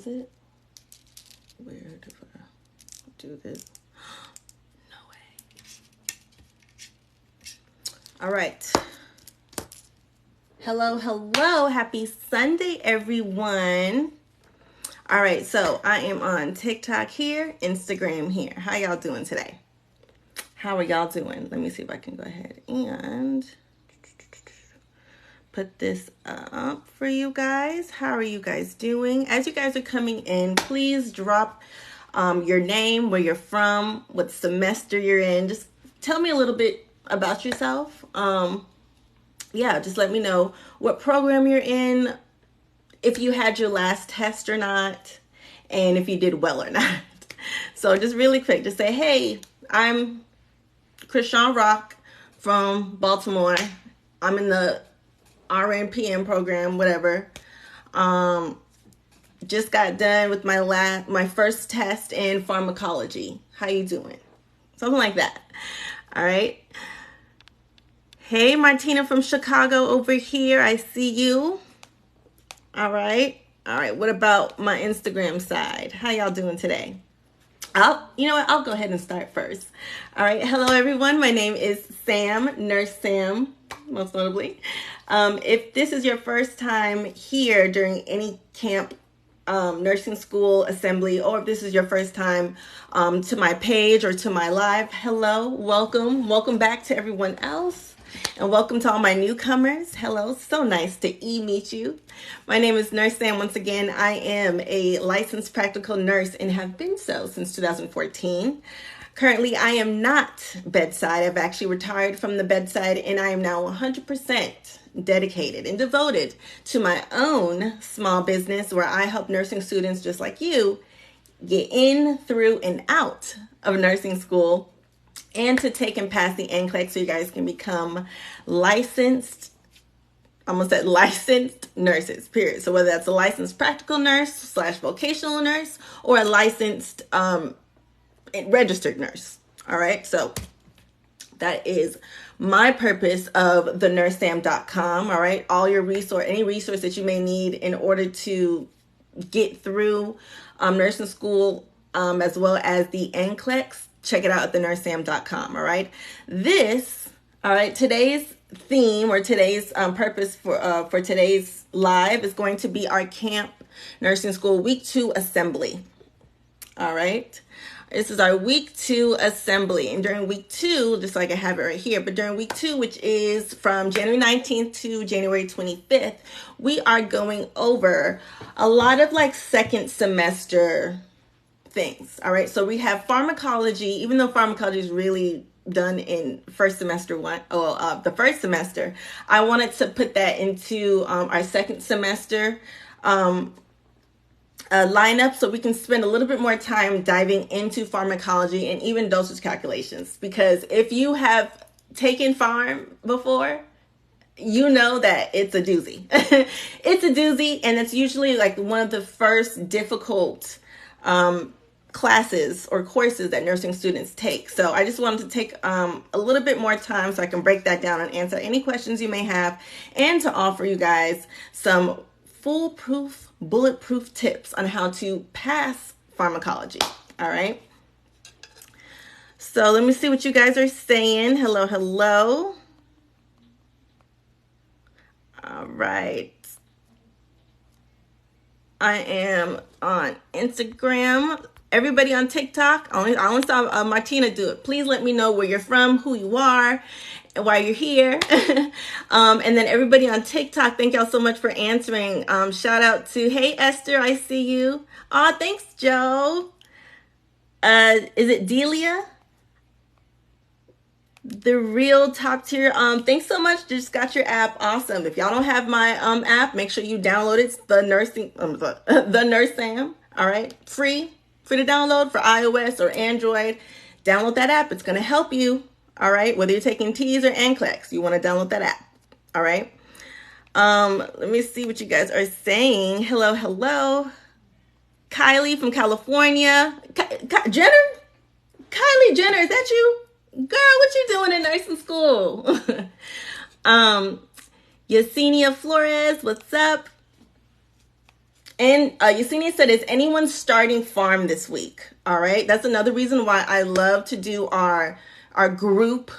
it? Where do I do this? No way. All right. Hello, hello. Happy Sunday, everyone. All right, so I am on TikTok here, Instagram here. How y'all doing today? How are y'all doing? Let me see if I can go ahead and put this up for you guys. How are you guys doing? As you guys are coming in, please drop your name, where you're from, what semester you're in. Just tell me a little bit about yourself. Yeah, just let me know what program you're in, if you had your last test or not, and if you did well or not. So just really quick, just say, hey, I'm Krishan Rock from Baltimore. I'm in the RN PM program, whatever. Just got done with my first test in pharmacology. How you doing? Something like that. All right. Hey, Martina from Chicago over here. I see you. All right. All right. What about my Instagram side? How y'all doing today? You know what? I'll go ahead and start first. All right. Hello, everyone. My name is Sam, Nurse Sam, most notably. If this is your first time here during any camp, nursing school assembly, or if this is your first time to my page or to my live, hello, welcome back to everyone else, and welcome to all my newcomers. Hello, so nice to meet you. My name is Nurse Sam. Once again, I am a licensed practical nurse and have been so since 2014. Currently, I am not bedside. I've actually retired from the bedside, and I am now 100% dedicated and devoted to my own small business, where I help nursing students just like you get in, through, and out of nursing school, and to take and pass the NCLEX so you guys can become licensed nurses, period. So whether that's a licensed practical nurse / vocational nurse, or a licensed registered nurse. All right, so that is my purpose of the nursesam.com. All right, all your any resource that you may need in order to get through nursing school, as well as the NCLEX, check it out at the nursesam.com. All right, today's theme, or today's purpose for today's live, is going to be our camp nursing school week 2 assembly. All right. This is our week 2 assembly. And during week 2, just like I have it right here, but during week 2, which is from January 19th to January 25th, we are going over a lot of like second semester things. All right. So we have pharmacology, even though pharmacology is really done in the first semester, I wanted to put that into our second semester lineup, so we can spend a little bit more time diving into pharmacology and even dosage calculations. Because if you have taken pharm before, you know that it's a doozy. It's a doozy, and it's usually like one of the first difficult classes or courses that nursing students take. So I just wanted to take a little bit more time so I can break that down and answer any questions you may have, and to offer you guys some foolproof, bulletproof tips on how to pass pharmacology. All right. So let me see what you guys are saying. Hello, hello. All right. I am on Instagram. Everybody on TikTok, I only saw Martina do it. Please let me know where you're from, who you are, and why you're here. And then everybody on TikTok, thank y'all so much for answering. Shout out to, hey, Esther, I see you. Aw, thanks, Joe. Is it Delia? The real top tier. Thanks so much. Just got your app. Awesome. If y'all don't have my app, make sure you download it. It's the Nurse Sam. All right. Free to download for iOS or Android. Download that app. It's going to help you. All right. Whether you're taking T's or NCLEX, you want to download that app. All right. Let me see what you guys are saying. Hello, hello. Kylie from California. Jenner? Kylie Jenner, is that you? Girl, what you doing in nursing school? Yesenia Flores, what's up? And Yesenia said, is anyone starting pharm this week? All right. That's another reason why I love to do our group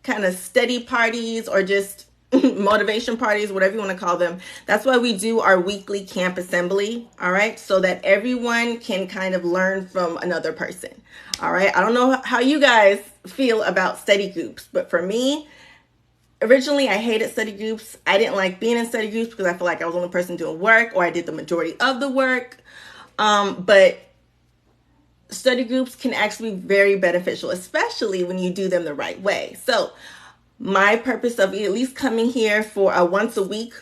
kind of study parties or just motivation parties, whatever you want to call them. That's why we do our weekly camp assembly. All right. So that everyone can kind of learn from another person. All right. I don't know how you guys feel about study groups, but for me, originally, I hated study groups. I didn't like being in study groups because I feel like I was the only person doing work, or I did the majority of the work. But study groups can actually be very beneficial, especially when you do them the right way. So my purpose of at least coming here for once a week,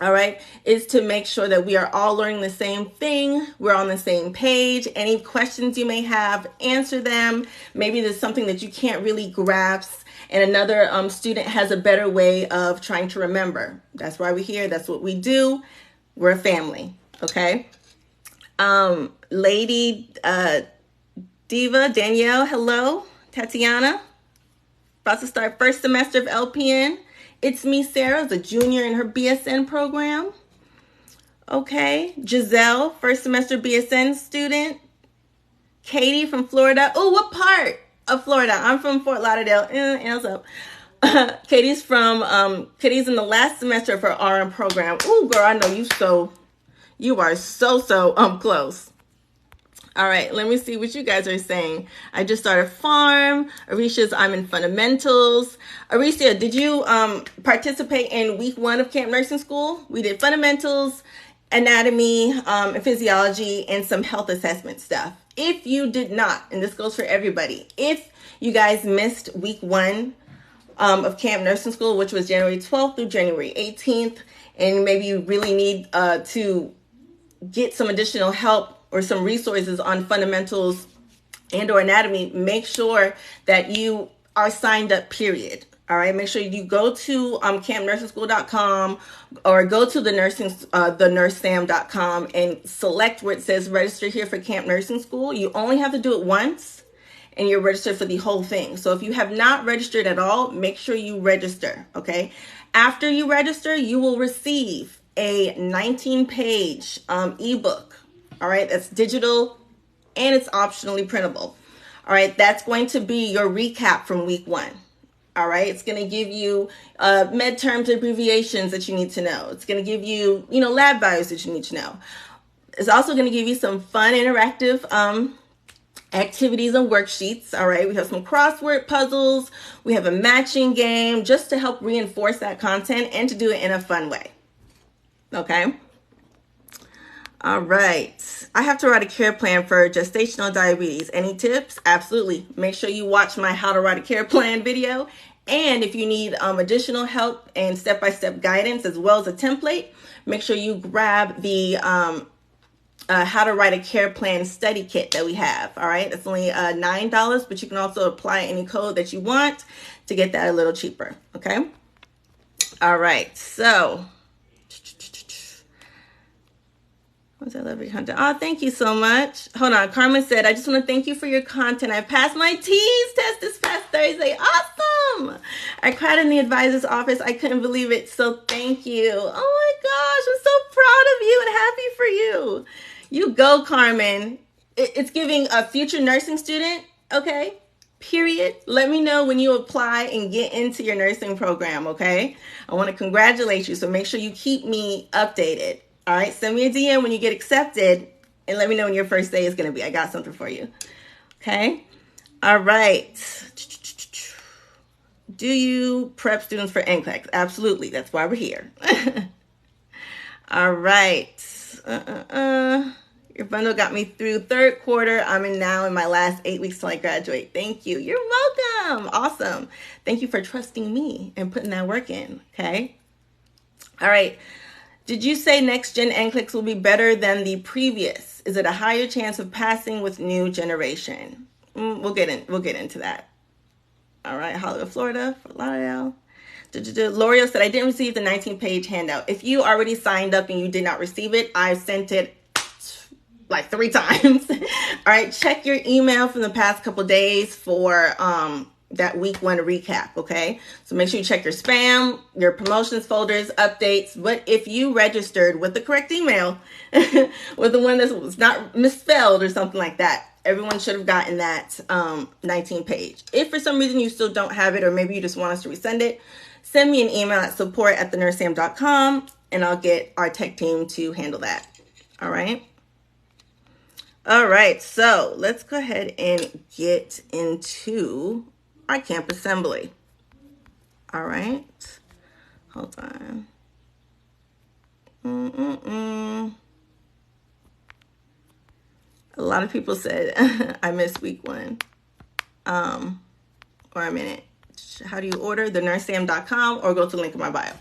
all right, is to make sure that we are all learning the same thing. We're on the same page. Any questions you may have, answer them. Maybe there's something that you can't really grasp, and another student has a better way of trying to remember. That's why we're here. That's what we do. We're a family, okay? Lady Diva, Danielle, hello. Tatiana, about to start first semester of LPN. It's me, Sarah, is a junior in her BSN program. Okay. Giselle, first semester BSN student. Katie from Florida. Oh, what part of Florida? I'm from Fort Lauderdale. What's up? Katie's in the last semester of her RN program. Oh, girl, I know you are so close. All right, let me see what you guys are saying. I just started pharm. Arisha's, I'm in fundamentals. Arisha, did you participate in week 1 of Camp Nursing School? We did fundamentals, anatomy, and physiology, and some health assessment stuff. If you did not, and this goes for everybody, if you guys missed week 1 of Camp Nursing School, which was January 12th through January 18th, and maybe you really need to get some additional help or some resources on fundamentals and or anatomy, make sure that you are signed up, period. All right, make sure you go to campnursingschool.com or go to the nursesam.com and select where it says register here for Camp Nursing School. You only have to do it once and you're registered for the whole thing. So if you have not registered at all, make sure you register, okay? After you register, you will receive a 19-page ebook. All right, that's digital and it's optionally printable. All right, that's going to be your recap from week 1. All right, it's going to give you med terms, abbreviations that you need to know. It's going to give you, lab values that you need to know. It's also going to give you some fun, interactive activities and worksheets. All right, we have some crossword puzzles. We have a matching game just to help reinforce that content and to do it in a fun way. Okay. All right. I have to write a care plan for gestational diabetes. Any tips? Absolutely. Make sure you watch my how to write a care plan video. And if you need additional help and step-by-step guidance as well as a template, make sure you grab the how to write a care plan study kit that we have. All right. It's only $9, but you can also apply any code that you want to get that a little cheaper. Okay. All right. So what's that lovely content? Oh, thank you so much. Hold on. Carmen said, I just want to thank you for your content. I passed my TEAS test this past Thursday. Awesome. I cried in the advisor's office. I couldn't believe it. So thank you. Oh my gosh. I'm so proud of you and happy for you. You go, Carmen. It's giving a future nursing student. Okay. Period. Let me know when you apply and get into your nursing program. Okay. I want to congratulate you. So make sure you keep me updated. All right, send me a DM when you get accepted and let me know when your first day is going to be. I got something for you. Okay. All right. Do you prep students for NCLEX? Absolutely. That's why we're here. All right. Your bundle got me through 3rd quarter. I'm now in my last 8 weeks till I graduate. Thank you. You're welcome. Awesome. Thank you for trusting me and putting that work in. Okay. All right. Did you say next gen NCLEX will be better than the previous? Is it a higher chance of passing with new generation? We'll get into that. All right, Hollywood, Florida, Fort Lauderdale. L'Oreal said, I didn't receive the 19-page handout. If you already signed up and you did not receive it, I've sent it like 3 times. All right, check your email from the past couple days for that week 1 recap, okay? So make sure you check your spam, your promotions folders, updates. But if you registered with the correct email, with the one that was not misspelled or something like that, everyone should have gotten that 19 page. If for some reason you still don't have it, or maybe you just want us to resend it, send me an email at support@thenurseam.com and I'll get our tech team to handle that. All right. All right. So let's go ahead and get into our camp assembly. All right. Hold on. A lot of people said I missed week 1. Or a minute. How do you order? thenurseam.com or go to the link in my bio.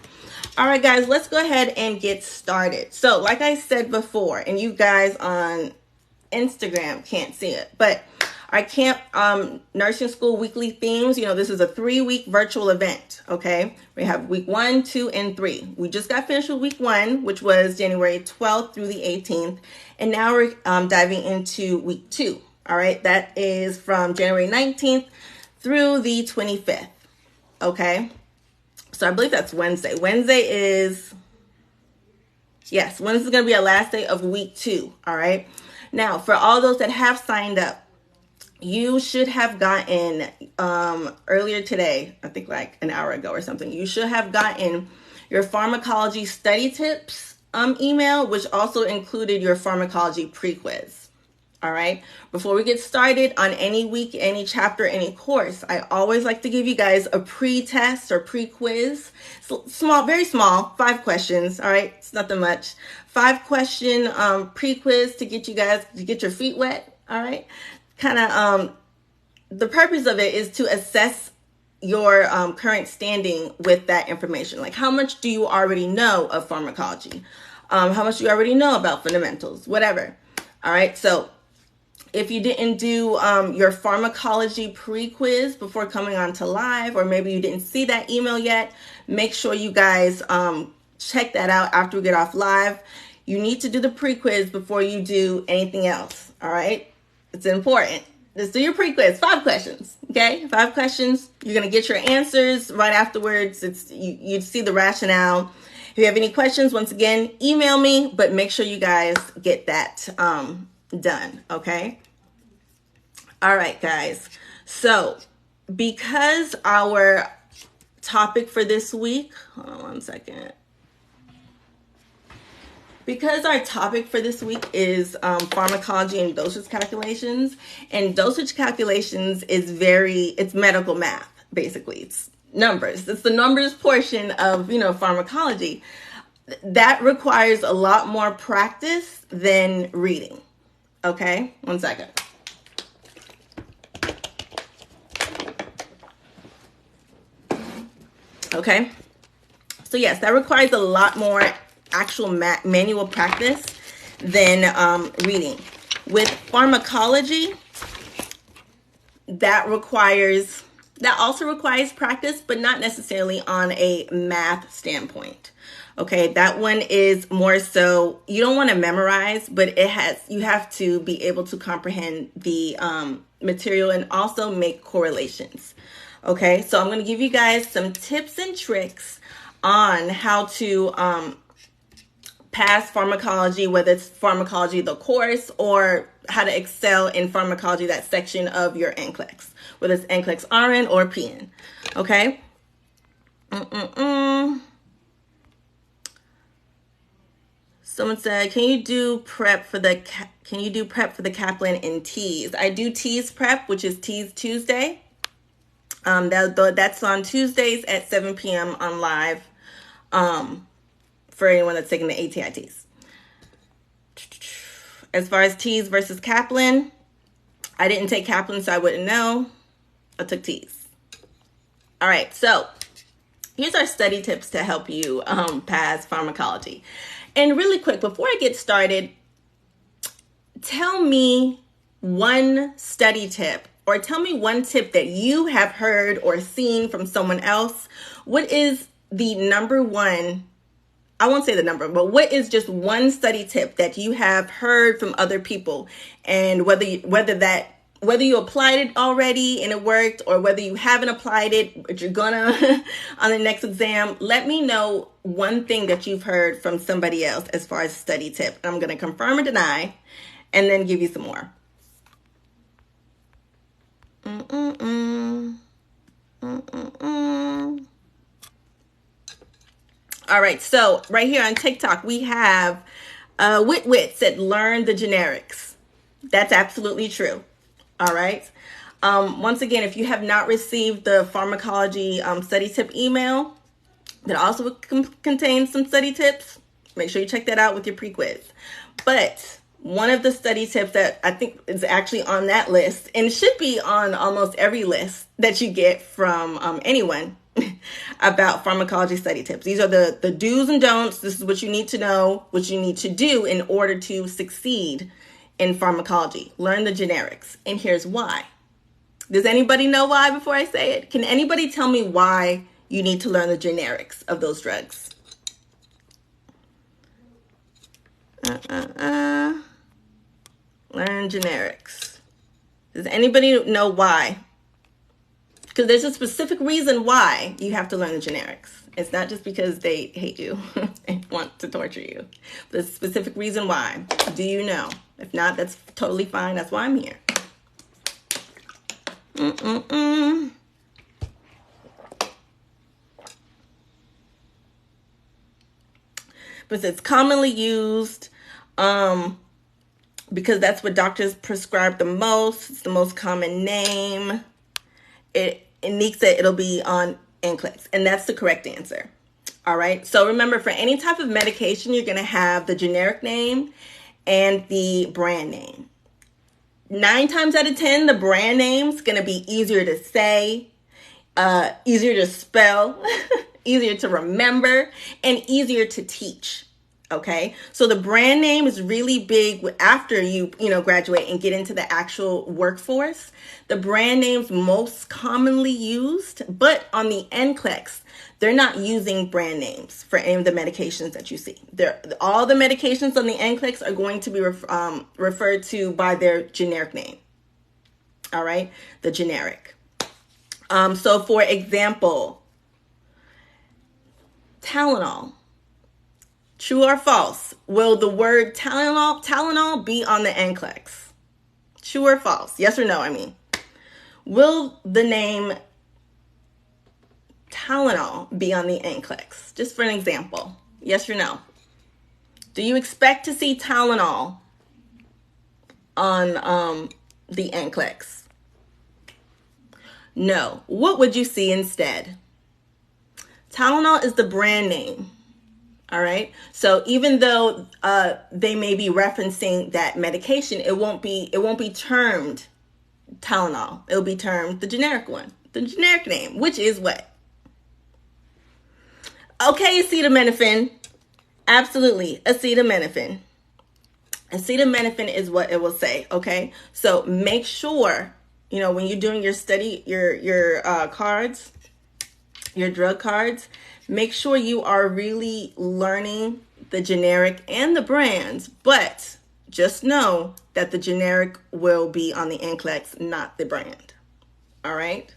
All right, guys, let's go ahead and get started. So like I said before, and you guys on Instagram can't see it, but our camp nursing school weekly themes, this is a 3-week virtual event. Okay. We have week 1, 2, and 3. We just got finished with week 1, which was January 12th through the 18th. And now we're diving into week 2. All right. That is from January 19th through the 25th. Okay. So I believe that's Wednesday. Wednesday is going to be our last day of week 2. All right. Now, for all those that have signed up, you should have gotten earlier today, I think like an hour ago or something, you should have gotten your pharmacology study tips email, which also included your pharmacology pre-quiz. All right. Before we get started on any week, any chapter, any course, I always like to give you guys a pre-test or pre-quiz. Small, very small, 5 questions. All right. It's nothing much. 5-question pre-quiz to get you guys to get your feet wet. All right. The purpose of it is to assess your current standing with that information. Like, how much do you already know of pharmacology? How much do you already know about fundamentals? Whatever. All right. So if you didn't do your pharmacology pre-quiz before coming on to live, or maybe you didn't see that email yet, make sure you guys check that out after we get off live. You need to do the pre-quiz before you do anything else. All right. It's important. Just do your pre-quiz, 5 questions. Okay. 5 questions. You're going to get your answers right afterwards. You see the rationale. If you have any questions, once again, email me, but make sure you guys get that done. Okay. All right, guys. So because our topic for this week, hold on one second. Because our topic for this week is pharmacology and dosage calculations, and dosage calculations is it's medical math, basically. It's numbers. It's the numbers portion of, pharmacology. That requires a lot more practice than reading. Okay, one second. Okay, so yes, that requires a lot more actual manual practice than reading. With pharmacology, that also requires practice, but not necessarily on a math standpoint. Okay, that one is more so, you don't want to memorize, but you have to be able to comprehend the material and also make correlations. Okay, so I'm going to give you guys some tips and tricks on how to pass pharmacology, whether it's pharmacology, the course, or how to excel in pharmacology, that section of your NCLEX, whether it's NCLEX RN or PN. Okay. Someone said, can you do prep for the Kaplan and Teas? I do Teas prep, which is Teas Tuesday. That's on Tuesdays at 7 p.m. on live. For anyone that's taking the ATITs. As far as Teas versus Kaplan, I didn't take Kaplan, so I wouldn't know. I took Teas. All right, so here's our study tips to help you pass pharmacology. And really quick, before I get started, tell me one study tip, or tell me one tip that you have heard or seen from someone else. What is the number one? I won't say the number, but what is just one study tip that you have heard from other people, and whether that whether you applied it already and it worked, or whether you haven't applied it, but you're gonna on the next exam, let me know one thing that you've heard from somebody else as far as study tip. I'm gonna confirm or deny, and then give you some more. All right, so right here on TikTok, we have Wit said, learn the generics. That's absolutely true. All right. Once again, if you have not received the pharmacology study tip email that also contains some study tips, make sure you check that out with your pre-quiz. But one of the study tips that I think is actually on that list, and it should be on almost every list that you get from anyone about pharmacology study tips. These are the do's and don'ts. This is what you need to know, what you need to do in order to succeed in pharmacology. Learn the generics. And here's why. Does anybody know why before I say it? Can anybody tell me why you need to learn the generics of those drugs? Learn generics. Does anybody know why? Because there's a specific reason why you have to learn the generics. It's not just because they hate you and want to torture you. There's a specific reason why. Do you know? If not, that's totally fine. That's why I'm here. But it's commonly used because that's what doctors prescribe the most. It's the most common name. Nick said it'll be on NCLEX, and that's the correct answer. All right. So remember, for any type of medication, you're going to have the generic name and the brand name. 9 times out of 10, the brand name is going to be easier to say, easier to spell, easier to remember, and easier to teach. Okay, so the brand name is really big after you graduate and get into the actual workforce. The brand names most commonly used, but on the NCLEX, they're not using brand names for any of the medications that you see. All the medications on the NCLEX are going to be referred to by their generic name. All right, the generic. So for example, Tylenol. True or false? Will the word Tylenol be on the NCLEX? True or false? Yes or no, I mean. Will the name Tylenol be on the NCLEX? Just for an example. Yes or no? Do you expect to see Tylenol on the NCLEX? No. What would you see instead? Tylenol is the brand name. All right. So even though they may be referencing that medication, it won't be termed Tylenol. It'll be termed the generic one, the generic name, which is what? Okay, acetaminophen. Absolutely, acetaminophen. Acetaminophen is what it will say. Okay. So make sure, when you're doing your study, your cards, your drug cards, make sure you are really learning the generic and the brands, but just know that the generic will be on the NCLEX, not the brand. All right.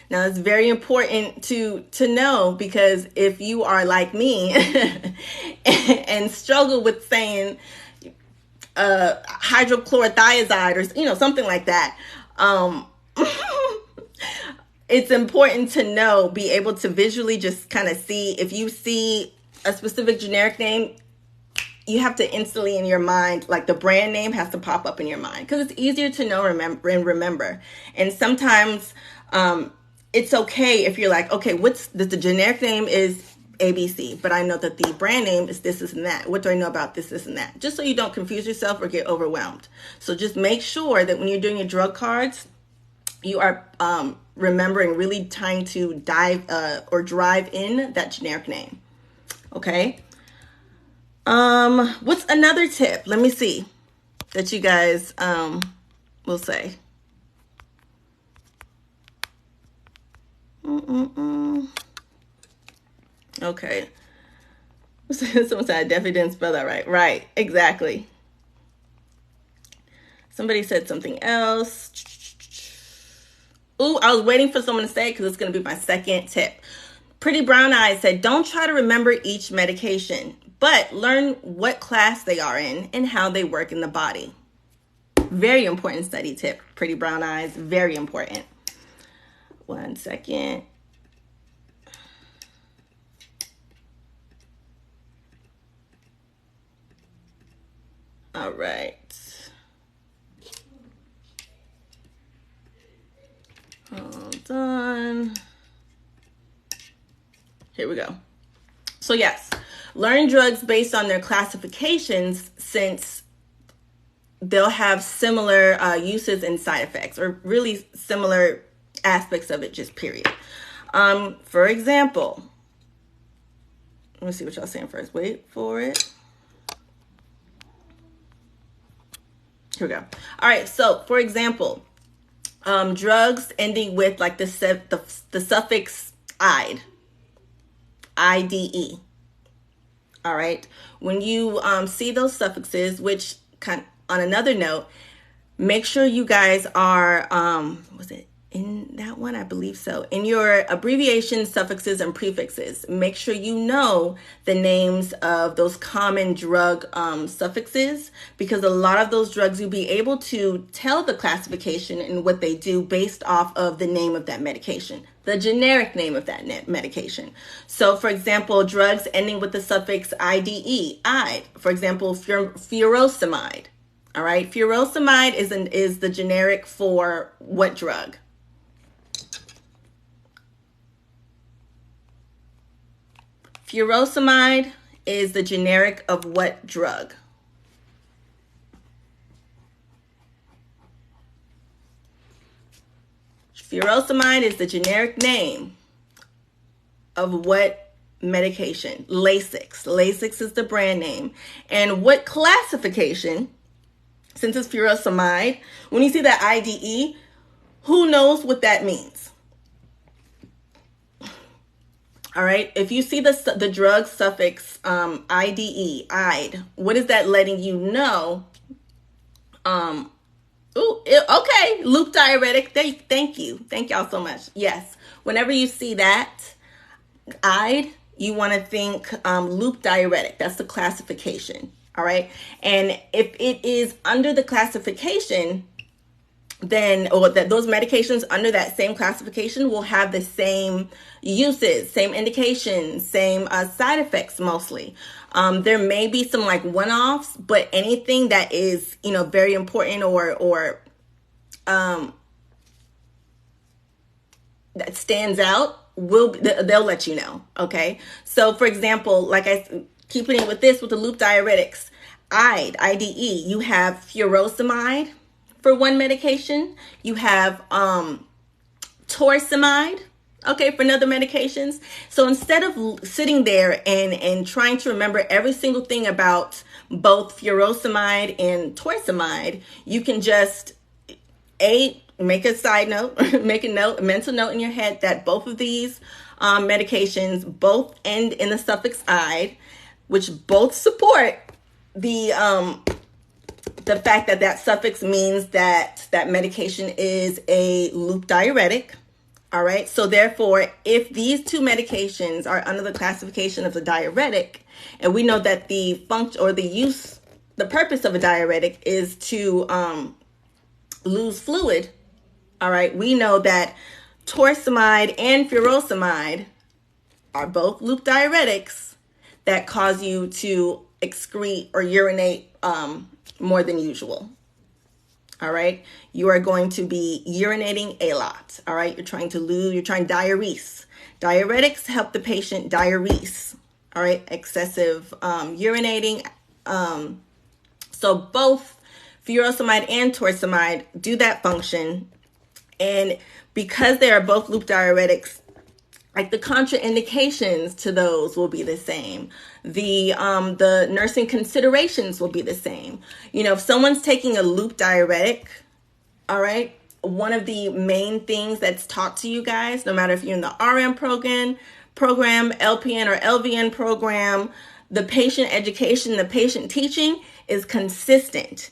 Now, it's very important to know, because if you are like me and struggle with saying hydrochlorothiazide or something like that, it's important to be able to visually just kind of see. If you see a specific generic name, you have to instantly in your mind, like the brand name has to pop up in your mind, because it's easier to know, remember. And sometimes it's okay if you're like, okay, the generic name is ABC, but I know that the brand name is this and that. What do I know about this and that? Just so you don't confuse yourself or get overwhelmed. So just make sure that when you're doing your drug cards, you are remembering, really trying to drive in that generic name. Okay. What's another tip? Let me see that you guys will say. Okay. Someone said I definitely didn't spell that right. Right, exactly. Somebody said something else. Ooh, I was waiting for someone to say it because it's going to be my second tip. Pretty Brown Eyes said, don't try to remember each medication, but learn what class they are in and how they work in the body. Very important study tip, Pretty Brown Eyes. Very important. One second. All right. Hold on. Here we go. So yes, learn drugs based on their classifications, since they'll have similar uses and side effects, or really similar aspects of it, just period. For example, let me see what y'all saying first. Wait for it. Here we go. All right. So for example, drugs ending with like the suffix "ide," IDE. All right. When you see those suffixes, which on another note, make sure you guys are, was it in that one? I believe so. In your abbreviations, suffixes, and prefixes, make sure you know the names of those common drug suffixes, because a lot of those drugs you'll be able to tell the classification and what they do based off of the name of that medication, the generic name of that medication. So for example, drugs ending with the suffix IDE, IDE, for example, furosemide. All right, furosemide is the generic for what drug? Furosemide is the generic of what drug? Furosemide is the generic name of what medication? Lasix. Lasix is the brand name. And what classification, since it's furosemide, when you see that IDE, who knows what that means? All right. If you see the drug suffix IDE, IDE, what is that letting you know? Okay, loop diuretic. Thank you. Thank y'all so much. Yes. Whenever you see that IDE, you want to think loop diuretic. That's the classification. All right. And if it is under the classification, then, or that those medications under that same classification will have the same uses, same indications, same side effects mostly. There may be some like one-offs, but anything that is, very important or that stands out, they'll let you know. Okay. So for example, like keeping it with the loop diuretics, IDE, you have furosemide. For one medication, you have torsemide, okay, for another medications. So instead of sitting there and trying to remember every single thing about both furosemide and torsemide, you can just make a side note, make a mental note in your head that both of these medications both end in the suffix "ide," which both support the fact that suffix means that medication is a loop diuretic. All right. So therefore, if these two medications are under the classification of the diuretic, and we know that the function or the purpose of a diuretic is to lose fluid. All right. We know that torsemide and furosemide are both loop diuretics that cause you to excrete or urinate more than usual. All right. You are going to be urinating a lot. All right. You're trying diurese. Diuretics help the patient diurese. All right. Excessive urinating. So both furosemide and torsemide do that function. And because they are both loop diuretics, like the contraindications to those will be the same. The nursing considerations will be the same. If someone's taking a loop diuretic, all right, one of the main things that's taught to you guys, no matter if you're in the RM program, LPN or LVN program, the patient education, the patient teaching is consistent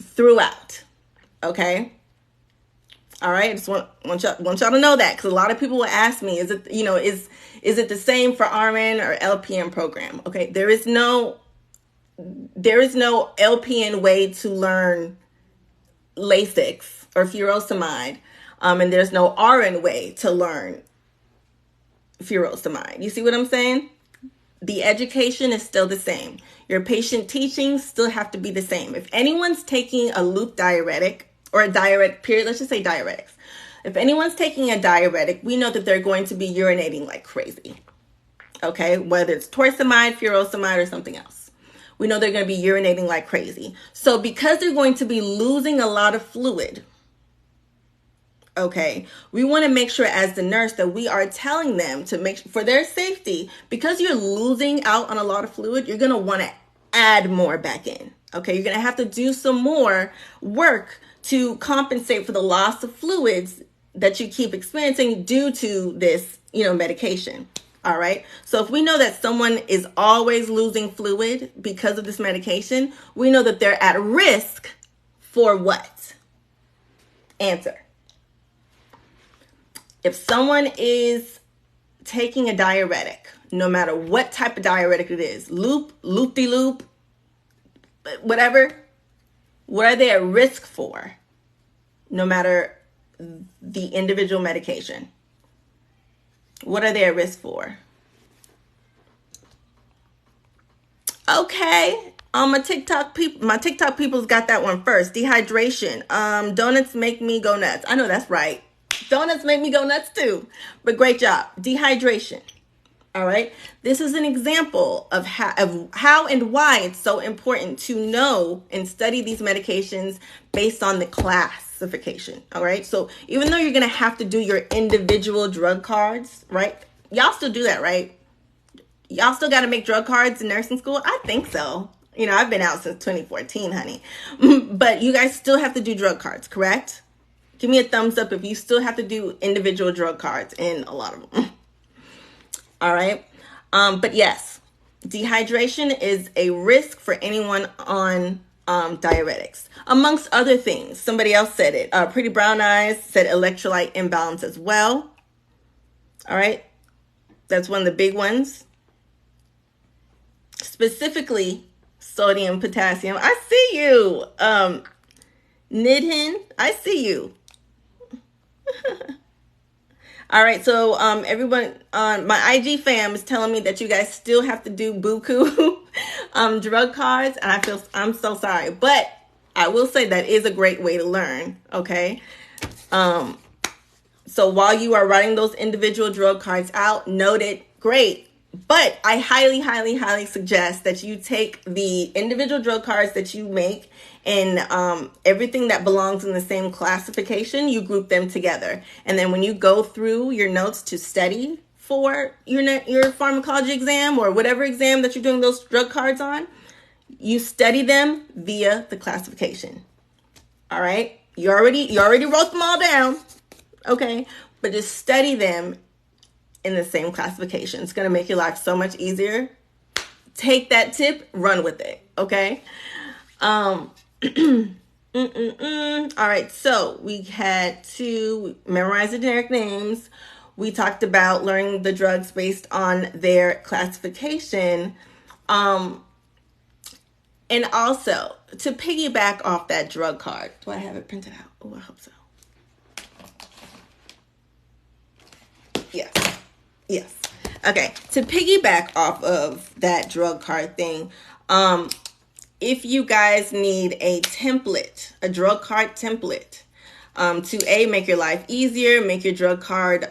throughout. Okay. All right. I just want y'all to know that, because a lot of people will ask me, is it, is it the same for RN or LPN program? Okay. There is no LPN way to learn Lasix or furosemide. And there's no RN way to learn furosemide. You see what I'm saying? The education is still the same. Your patient teachings still have to be the same. If anyone's taking a loop diuretic or a diuretic period, let's just say diuretics. If anyone's taking a diuretic, we know that they're going to be urinating like crazy. Okay, whether it's torsemide, furosemide, or something else. We know they're going to be urinating like crazy. So because they're going to be losing a lot of fluid, okay, we want to make sure as the nurse that we are telling them to make for their safety, because you're losing out on a lot of fluid, you're going to want to add more back in. Okay, you're going to have to do some more work to compensate for the loss of fluids that you keep experiencing due to this, medication. All right. So if we know that someone is always losing fluid because of this medication, we know that they're at risk for what? Answer. If someone is taking a diuretic, no matter what type of diuretic it is, loop-de-loop, whatever, what are they at risk for? No matter the individual medication. What are they at risk for? Okay. My TikTok people's got that one first. Dehydration. Donuts make me go nuts. I know that's right. Donuts make me go nuts too. But great job. Dehydration. All right. This is an example of how and why it's so important to know and study these medications based on the classification. All right. So even though you're going to have to do your individual drug cards, right? Y'all still do that, right? Y'all still got to make drug cards in nursing school? I think so. I've been out since 2014, honey. But you guys still have to do drug cards, correct? Give me a thumbs up if you still have to do individual drug cards in a lot of them. All right. But yes, dehydration is a risk for anyone on diuretics, amongst other things. Somebody else said it. Pretty Brown Eyes said electrolyte imbalance as well. All right. That's one of the big ones. Specifically, sodium, potassium. I see you. Nidhin, I see you. All right, so everyone on my IG fam is telling me that you guys still have to do buku drug cards, and I'm so sorry, but I will say that is a great way to learn. Okay, so while you are writing those individual drug cards out, note it, great. But I highly, highly, highly suggest that you take the individual drug cards that you make and everything that belongs in the same classification, you group them together. And then when you go through your notes to study for your pharmacology exam or whatever exam that you're doing those drug cards on, you study them via the classification. All right? You already wrote them all down. Okay? But just study them in the same classification. It's going to make your life so much easier. Take that tip, run with it. Okay. All right. So we had to memorize the generic names. We talked about learning the drugs based on their classification. And also to piggyback off that drug card. Do I have it printed out? Oh, I hope so. Yes. Yes. Okay. To piggyback off of that drug card thing, if you guys need a template, a drug card template, to make your life easier, make your drug card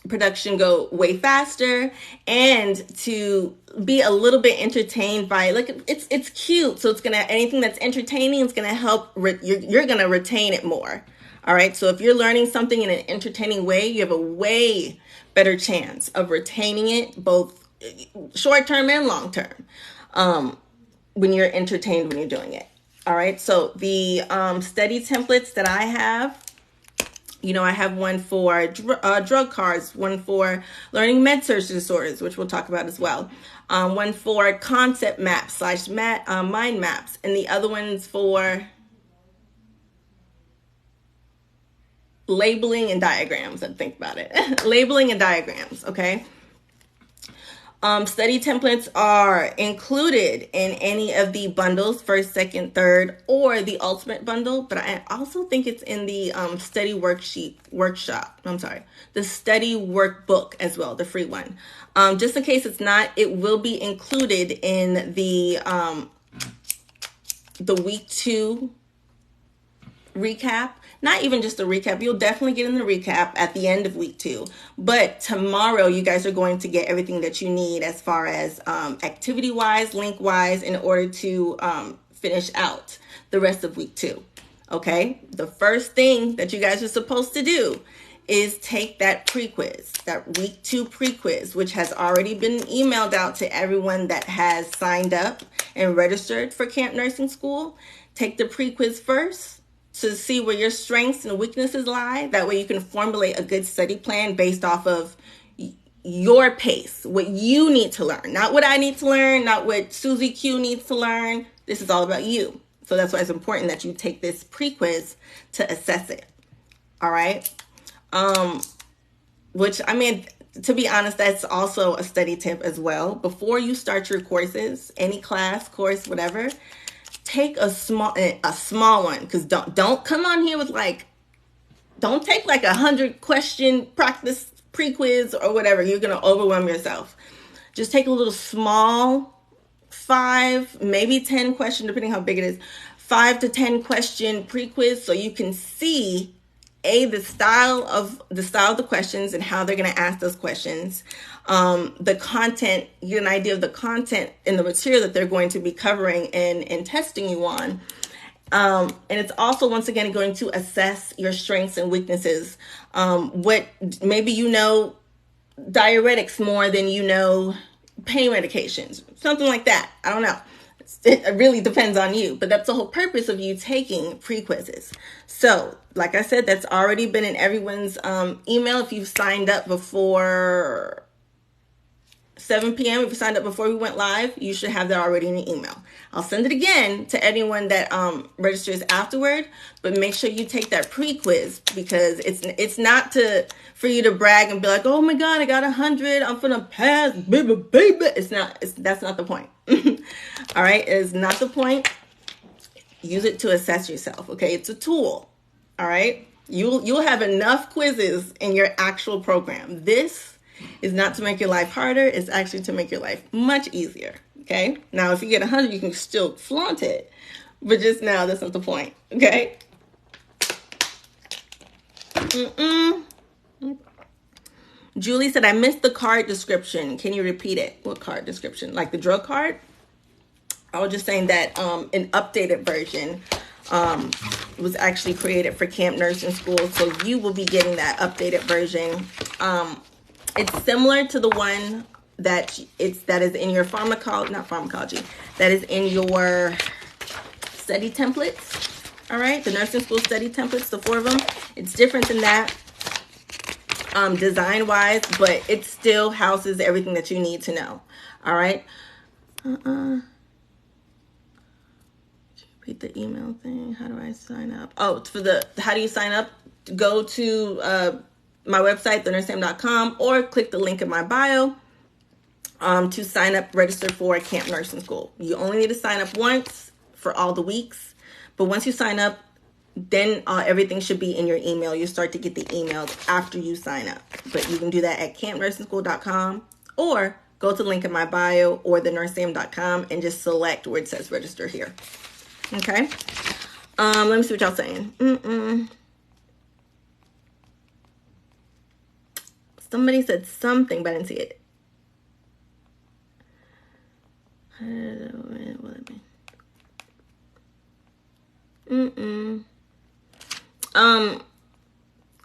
production go way faster, and to be a little bit entertained by, like, it's cute, so it's gonna, anything that's entertaining is gonna help. You're gonna retain it more. All right. So if you're learning something in an entertaining way, you have a way better chance of retaining it, both short term and long term, when you're entertained when you're doing it. All right. So the study templates that I have, I have one for drug cards, one for learning med-surg disorders, which we'll talk about as well. One for concept maps / mind maps, and the other one's for labeling and diagrams. I think about it. Labeling and diagrams, okay? Study templates are included in any of the bundles, first, second, third, or the ultimate bundle. But I also think it's in the study the study workbook as well, the free one. Just in case it's not, it will be included in the week 2 recap. Not even just a recap. You'll definitely get in the recap at the end of week 2. But tomorrow, you guys are going to get everything that you need as far as activity-wise, link-wise, in order to finish out the rest of week 2. Okay? The first thing that you guys are supposed to do is take that pre-quiz, that week 2 pre-quiz, which has already been emailed out to everyone that has signed up and registered for Camp Nursing School. Take the pre-quiz first, to see where your strengths and weaknesses lie. That way you can formulate a good study plan based off of your pace, what you need to learn, not what I need to learn, not what Susie Q needs to learn. This is all about you. So that's why it's important that you take this pre-quiz to assess it. All right. Which, I mean, to be honest, that's also a study tip as well. Before you start your courses, any class, course, whatever, take a small one, because don't come on here with don't take 100 question practice pre-quiz or whatever. You're going to overwhelm yourself. Just take a little small 5, maybe 10 question, depending how big it is, 5 to 10 question pre-quiz, so you can see the style of the questions and how they're going to ask those questions. The content, you get an idea of the content and the material that they're going to be covering and testing you on. And it's also, once again, going to assess your strengths and weaknesses. What maybe diuretics more than pain medications, something like that. I don't know. It really depends on you, but that's the whole purpose of you taking pre-quizzes. So, like I said, that's already been in everyone's email. If you've signed up before 7 p.m., if you signed up before we went live, you should have that already in your email. I'll send it again to anyone that registers afterward, but make sure you take that pre-quiz, because it's not for you to brag and be like, oh my God, I got 100, I'm finna pass, baby. That's not the point. All right, it is not the point. Use it to assess yourself, okay? It's a tool, all right? You'll have enough quizzes in your actual program. This is not to make your life harder. It's actually to make your life much easier, okay? Now, if you get 100, you can still flaunt it, but just now, that's not the point, okay? Julie said, I missed the card description. Can you repeat it? What card description? Like the drug card? I was just saying that an updated version was actually created for Camp Nursing School, so you will be getting that updated version. It's similar to the one that is in your pharmacology, that is in your study templates. All right, the nursing school study templates, the 4 of them. It's different than that design wise, but it still houses everything that you need to know. All right. Repeat the email thing. How do I sign up? Oh, how do you sign up? Go to my website, thenursesam.com, or click the link in my bio to sign up, register for Camp Nursing School. You only need to sign up once for all the weeks, but once you sign up, then everything should be in your email. You start to get the emails after you sign up, but you can do that at campnursingschool.com, or go to the link in my bio or thenursesam.com and just select where it says register here. Okay. Let me see what y'all saying. Somebody said something, but I didn't see it.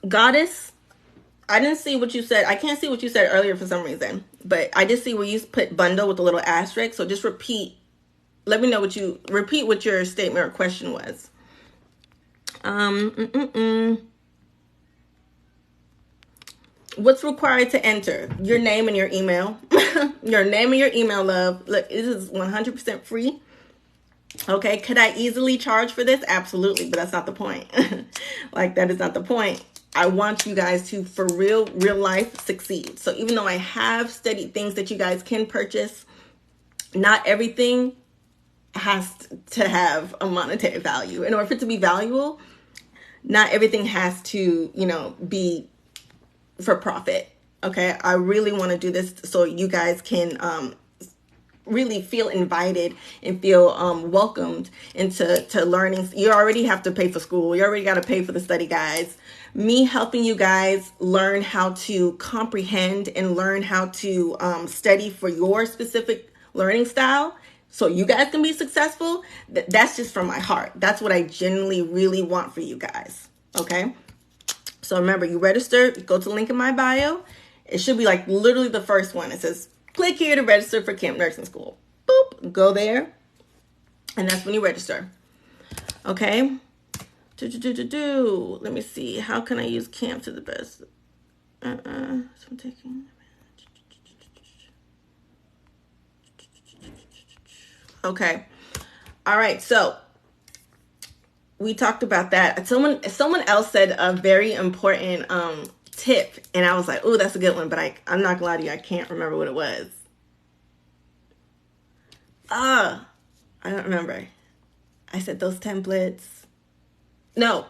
Goddess, I didn't see what you said. I can't see what you said earlier for some reason, but I did see where you put bundle with a little asterisk. So just repeat. Let me know repeat what your statement or question was. What's required to enter? Your name and your email. Your name and your email, love. Look, this is 100% free. Okay, could I easily charge for this? Absolutely, but that's not the point. That is not the point. I want you guys to, for real life, succeed. So even though I have studied things that you guys can purchase, not everything has to have a monetary value. In order for it to be valuable, not everything has to, be for profit. Okay. I really want to do this so you guys can, really feel invited and feel welcomed into learning. You already have to pay for school. You already got to pay for the study guides. Me helping you guys learn how to comprehend and learn how to study for your specific learning style so you guys can be successful, that's just from my heart. That's what I genuinely really want for you guys. Okay. So remember, you register, go to the link in my bio. It should be like literally the first one. It says, click here to register for Camp Nursing School. Boop, go there. And that's when you register. Okay. Let me see. How can I use camp to the best? So I'm taking. Okay. All right. So we talked about that. Someone else said a very important tip, and I was like, "Oh, that's a good one," but I'm not gonna lie to you, I can't remember what it was. I don't remember. I said those templates. No,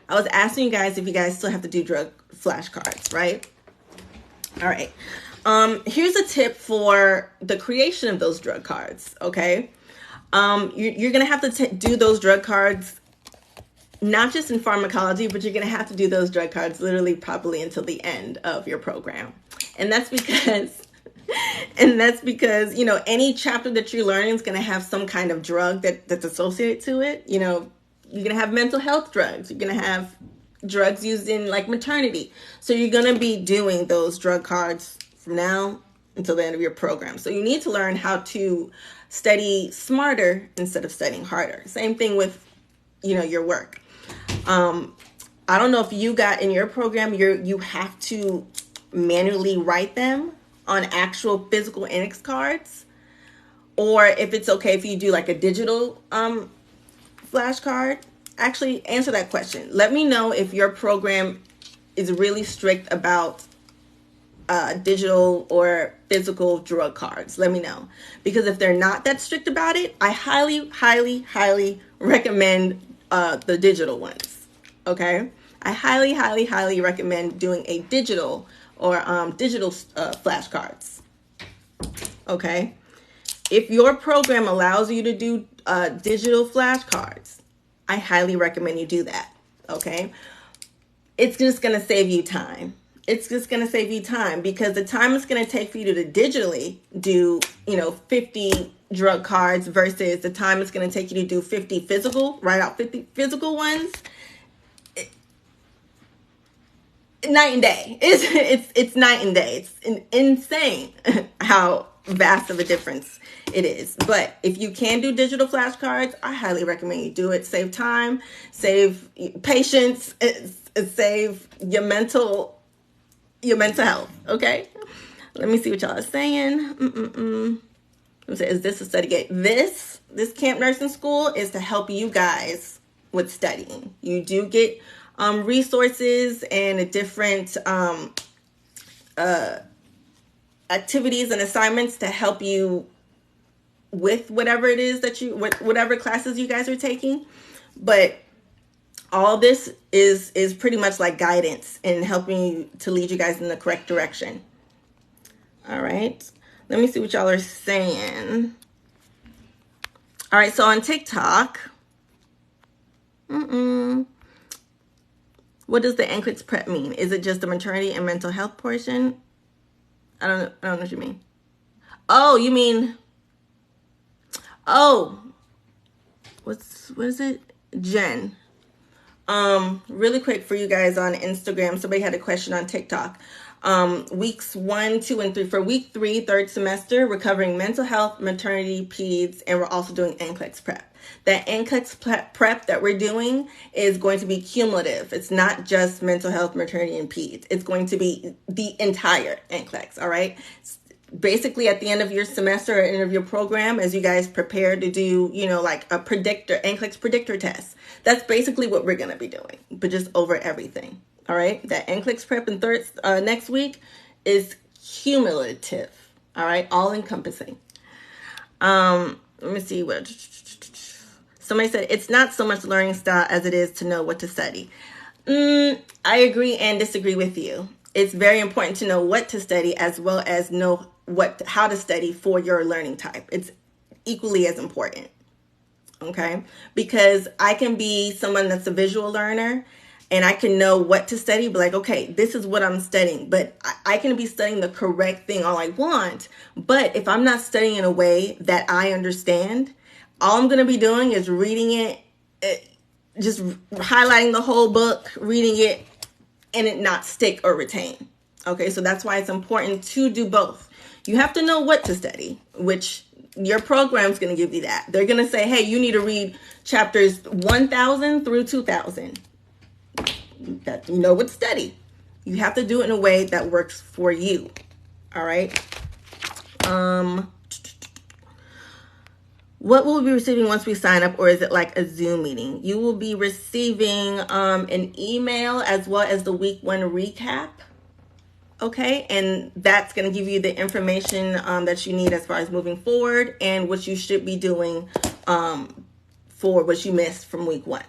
I was asking you guys if you guys still have to do drug flashcards, right? All right. Here's a tip for the creation of those drug cards. Okay. You're gonna have to do those drug cards, not just in pharmacology, but you're going to have to do those drug cards literally probably until the end of your program. And that's because, any chapter that you're learning is going to have some kind of drug that's associated to it. You're going to have mental health drugs. You're going to have drugs used in like maternity. So you're going to be doing those drug cards from now until the end of your program. So you need to learn how to study smarter instead of studying harder. Same thing with, your work. I don't know if you got in your program, you have to manually write them on actual physical index cards, or if it's okay if you do like a digital flashcard. Actually, answer that question. Let me know if your program is really strict about digital or physical drug cards. Let me know, because if they're not that strict about it, I highly, highly, highly recommend the digital ones. Okay, I highly, highly, highly recommend doing a digital or digital flashcards. Okay, if your program allows you to do digital flashcards, I highly recommend you do that. Okay, it's just going to save you time. It's just going to save you time, because the time it's going to take for you to digitally do, 50 drug cards versus the time it's going to take you to do 50 physical, write out 50 physical ones. Night and day. It's night and day. It's insane how vast of a difference it is. But if you can do digital flashcards, I highly recommend you do it. Save time, save patience, save your mental health. Okay. Let me see what y'all are saying. Is this a study guide? This Camp Nursing School is to help you guys with studying. You do get resources and different activities and assignments to help you with whatever it is whatever classes you guys are taking. But all this is pretty much like guidance and helping you to lead you guys in the correct direction. All right. Let me see what y'all are saying. All right. So on TikTok, what does the NCLEX prep mean? Is it just the maternity and mental health portion? I don't know what you mean. Oh, you mean, what is it? Jen. Really quick for you guys on Instagram, somebody had a question on TikTok. Weeks 1, 2, and 3. For week 3, third semester, we're covering mental health, maternity, peds, and we're also doing NCLEX prep. That NCLEX prep that we're doing is going to be cumulative. It's not just mental health, maternity, and peds. It's going to be the entire NCLEX, all right? Basically, at the end of your semester or end of your program, as you guys prepare to do, like a NCLEX predictor test, that's basically what we're going to be doing, but just over everything, All right, that NCLEX prep and next week is cumulative. All right, all encompassing. Let me see what somebody said. It's not so much learning style as it is to know what to study. I agree and disagree with you. It's very important to know what to study as well as know how to study for your learning type. It's equally as important. Okay, because I can be someone that's a visual learner and I can know what to study, but like, okay, this is what I'm studying, but I can be studying the correct thing all I want. But if I'm not studying in a way that I understand, all I'm going to be doing is reading it, just highlighting the whole book, reading it, and it not stick or retain. Okay, so that's why it's important to do both. You have to know what to study, which your program's going to give you that. They're going to say, hey, you need to read chapters 1000 through 2000. That you know what to study. You have to do it in a way that works for you. All right. What will we be receiving once we sign up, or is it like a Zoom meeting? You will be receiving an email as well as the week 1 recap. Okay, and that's going to give you the information that you need as far as moving forward and what you should be doing for what you missed from week 1.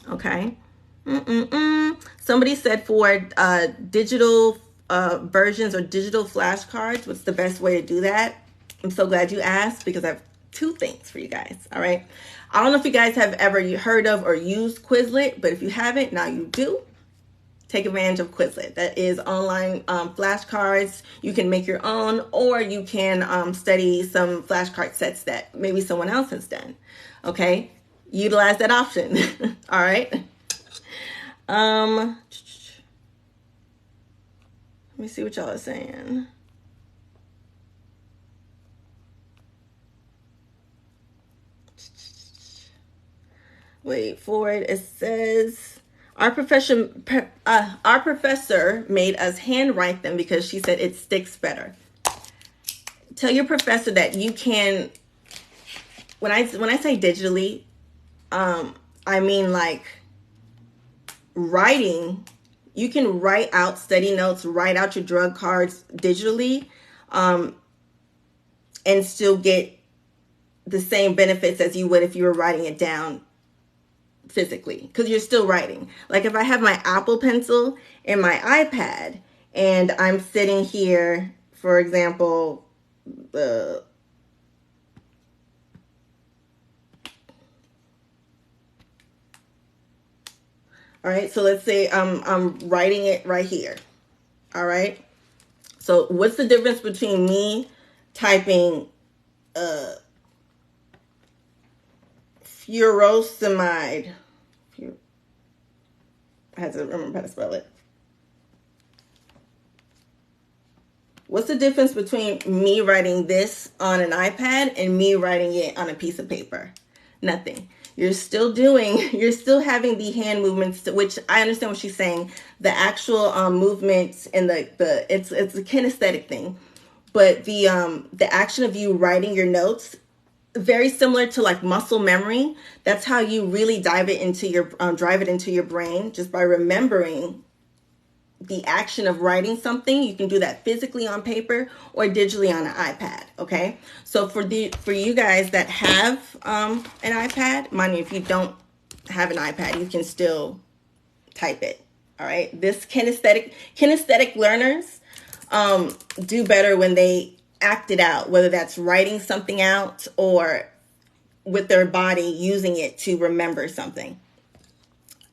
Okay. Somebody said for digital versions or digital flashcards, what's the best way to do that? I'm so glad you asked because I have 2 things for you guys. All right. I don't know if you guys have ever heard of or used Quizlet, but if you haven't, now you do. Take advantage of Quizlet. That is online flashcards. You can make your own, or you can study some flashcard sets that maybe someone else has done. Okay. Utilize that option. All right. Let me see what y'all are saying. Wait for it. It says our professor made us handwrite them because she said it sticks better. Tell your professor that you can. When I say digitally, I mean like writing. You can write out study notes, write out your drug cards digitally, and still get the same benefits as you would if you were writing it down physically, because you're still writing. Like if I have my Apple Pencil and my iPad and I'm sitting here, for example, all right, so let's say I'm writing it right here. All right, so what's the difference between me typing furosemide? I had to remember how to spell it. What's the difference between me writing this on an iPad and me writing it on a piece of paper? Nothing. You're still having the hand movements, which I understand what she's saying. The actual movements and it's a kinesthetic thing, but the action of you writing your notes, very similar to like muscle memory. That's how you really drive it into your brain, just by remembering the action of writing something. You can do that physically on paper or digitally on an iPad. Okay, so for you guys that have an iPad, mind you, if you don't have an iPad, you can still type it. All right, this kinesthetic learners do better when they act it out, whether that's writing something out or with their body using it to remember something.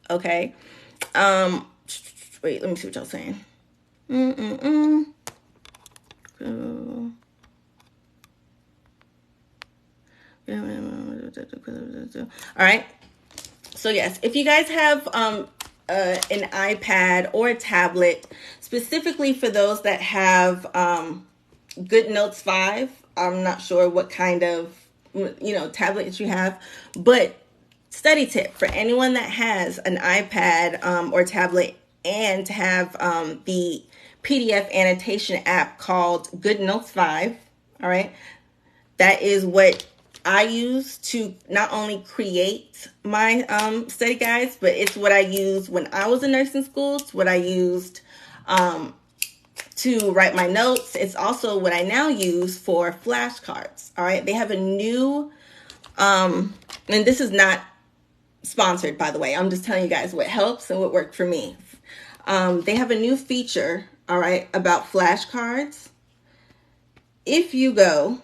Okay. Wait, let me see what y'all saying. All right. So yes, if you guys have an iPad or a tablet, specifically for those that have GoodNotes 5, I'm not sure what kind of tablet you have, but study tip for anyone that has an iPad or tablet and have the PDF annotation app called GoodNotes 5. All right, that is what I use to not only create my study guides, but it's what I used when I was in nursing school. It's what I used to write my notes. It's also what I now use for flashcards. All right, they have a new, and this is not sponsored, by the way. I'm just telling you guys what helps and what worked for me. They have a new feature, all right, about flashcards. If you go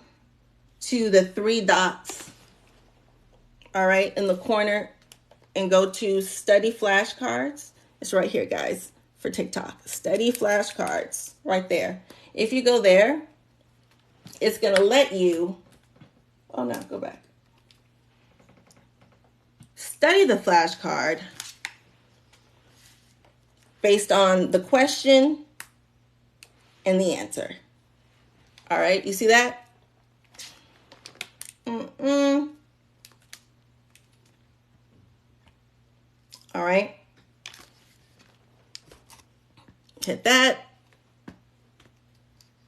to the three dots, all right, in the corner and go to study flashcards, it's right here, guys, for TikTok. Study flashcards, right there. If you go there, it's going to let you, oh no, go back. Study the flashcard based on the question and the answer. All right, you see that? All right. Hit that.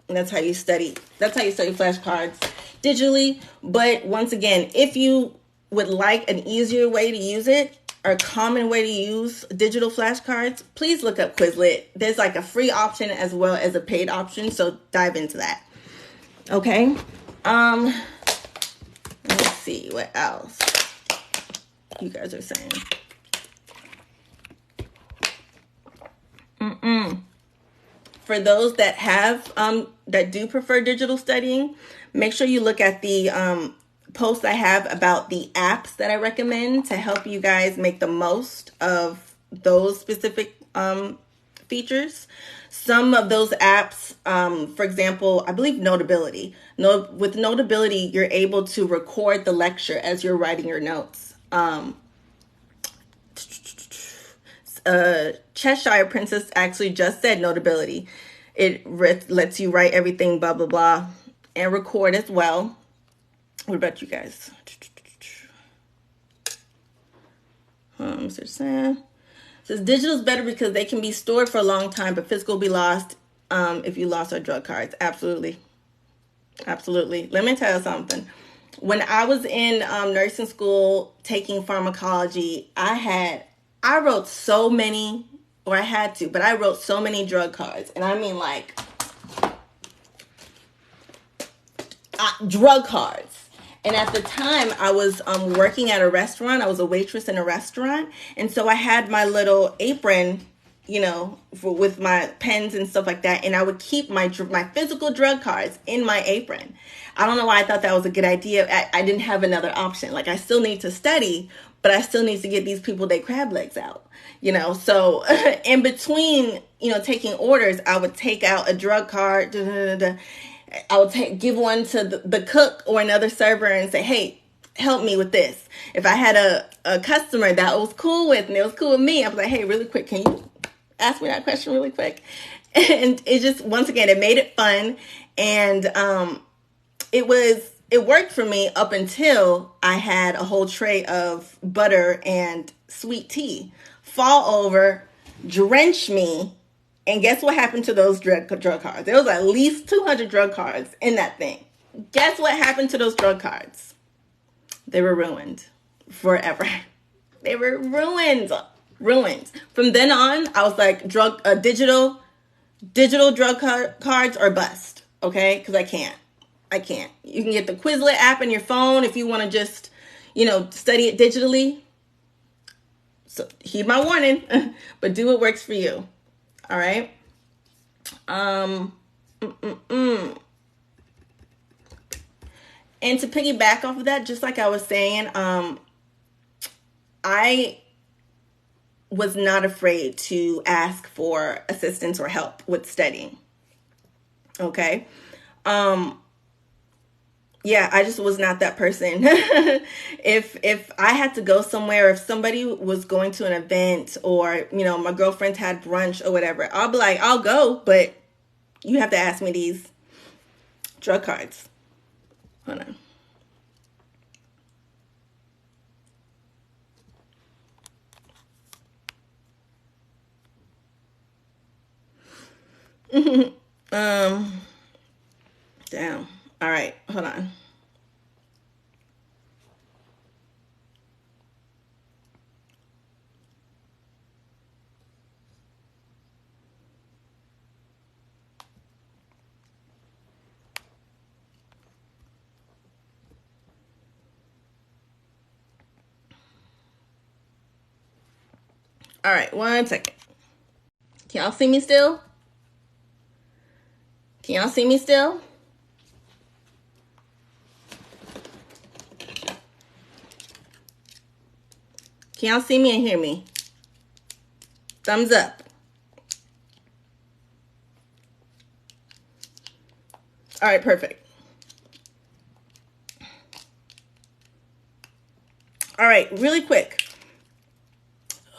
And that's how you study. That's how you study flashcards digitally. But once again, if you would like an easier way to use it, or a common way to use digital flashcards, please look up Quizlet. There's like a free option as well as a paid option, so dive into that. Okay. Let's see what else you guys are saying. For those that have that do prefer digital studying, make sure you look at the post I have about the apps that I recommend to help you guys make the most of those specific features. Some of those apps, for example, I believe Notability. With Notability, you're able to record the lecture as you're writing your notes. Cheshire Princess actually just said Notability. It lets you write everything, blah, blah, blah, and record as well. What about you guys? Says digital is better because they can be stored for a long time, but physical will be lost if you lost our drug cards. Absolutely. Absolutely. Let me tell you something. When I was in nursing school taking pharmacology, I wrote so many, or I had to, but I wrote so many drug cards. And I mean like drug cards. And at the time I was working at a restaurant. I was a waitress in a restaurant. And so I had my little apron, you know, with my pens and stuff like that. And I would keep my physical drug cards in my apron. I don't know why I thought that was a good idea. I didn't have another option. Like, I still need to study, but I still need to get these people their crab legs out, you know. So in between, you know, taking orders, I would take out a drug card. I would give one to the cook or another server and say, hey, help me with this. If I had a customer that was cool with and it was cool with me, I was like, hey, really quick, can you ask me that question really quick? And it just, once again, it made it fun. And it worked for me up until I had a whole tray of butter and sweet tea fall over, drench me. And guess what happened to those drug cards? There was at least 200 drug cards in that thing. Guess what happened to those drug cards? They were ruined forever. They were ruined. From then on, I was like, digital drug cards or bust. Okay, because I can't. You can get the Quizlet app in your phone if you want to just, you know, study it digitally. So heed my warning, but do what works for you. All right. And to piggyback off of that, just like I was saying, I was not afraid to ask for assistance or help with studying. Okay. Yeah, I just was not that person. If I had to go somewhere, if somebody was going to an event, or, you know, my girlfriends had brunch or whatever, I'll be like, I'll go, but you have to ask me these drug cards. Hold on. Damn. All right, hold on. All right, 1 second. Can y'all see me still? Can y'all see me still? Can y'all see me and hear me? Thumbs up. All right, perfect. All right, really quick.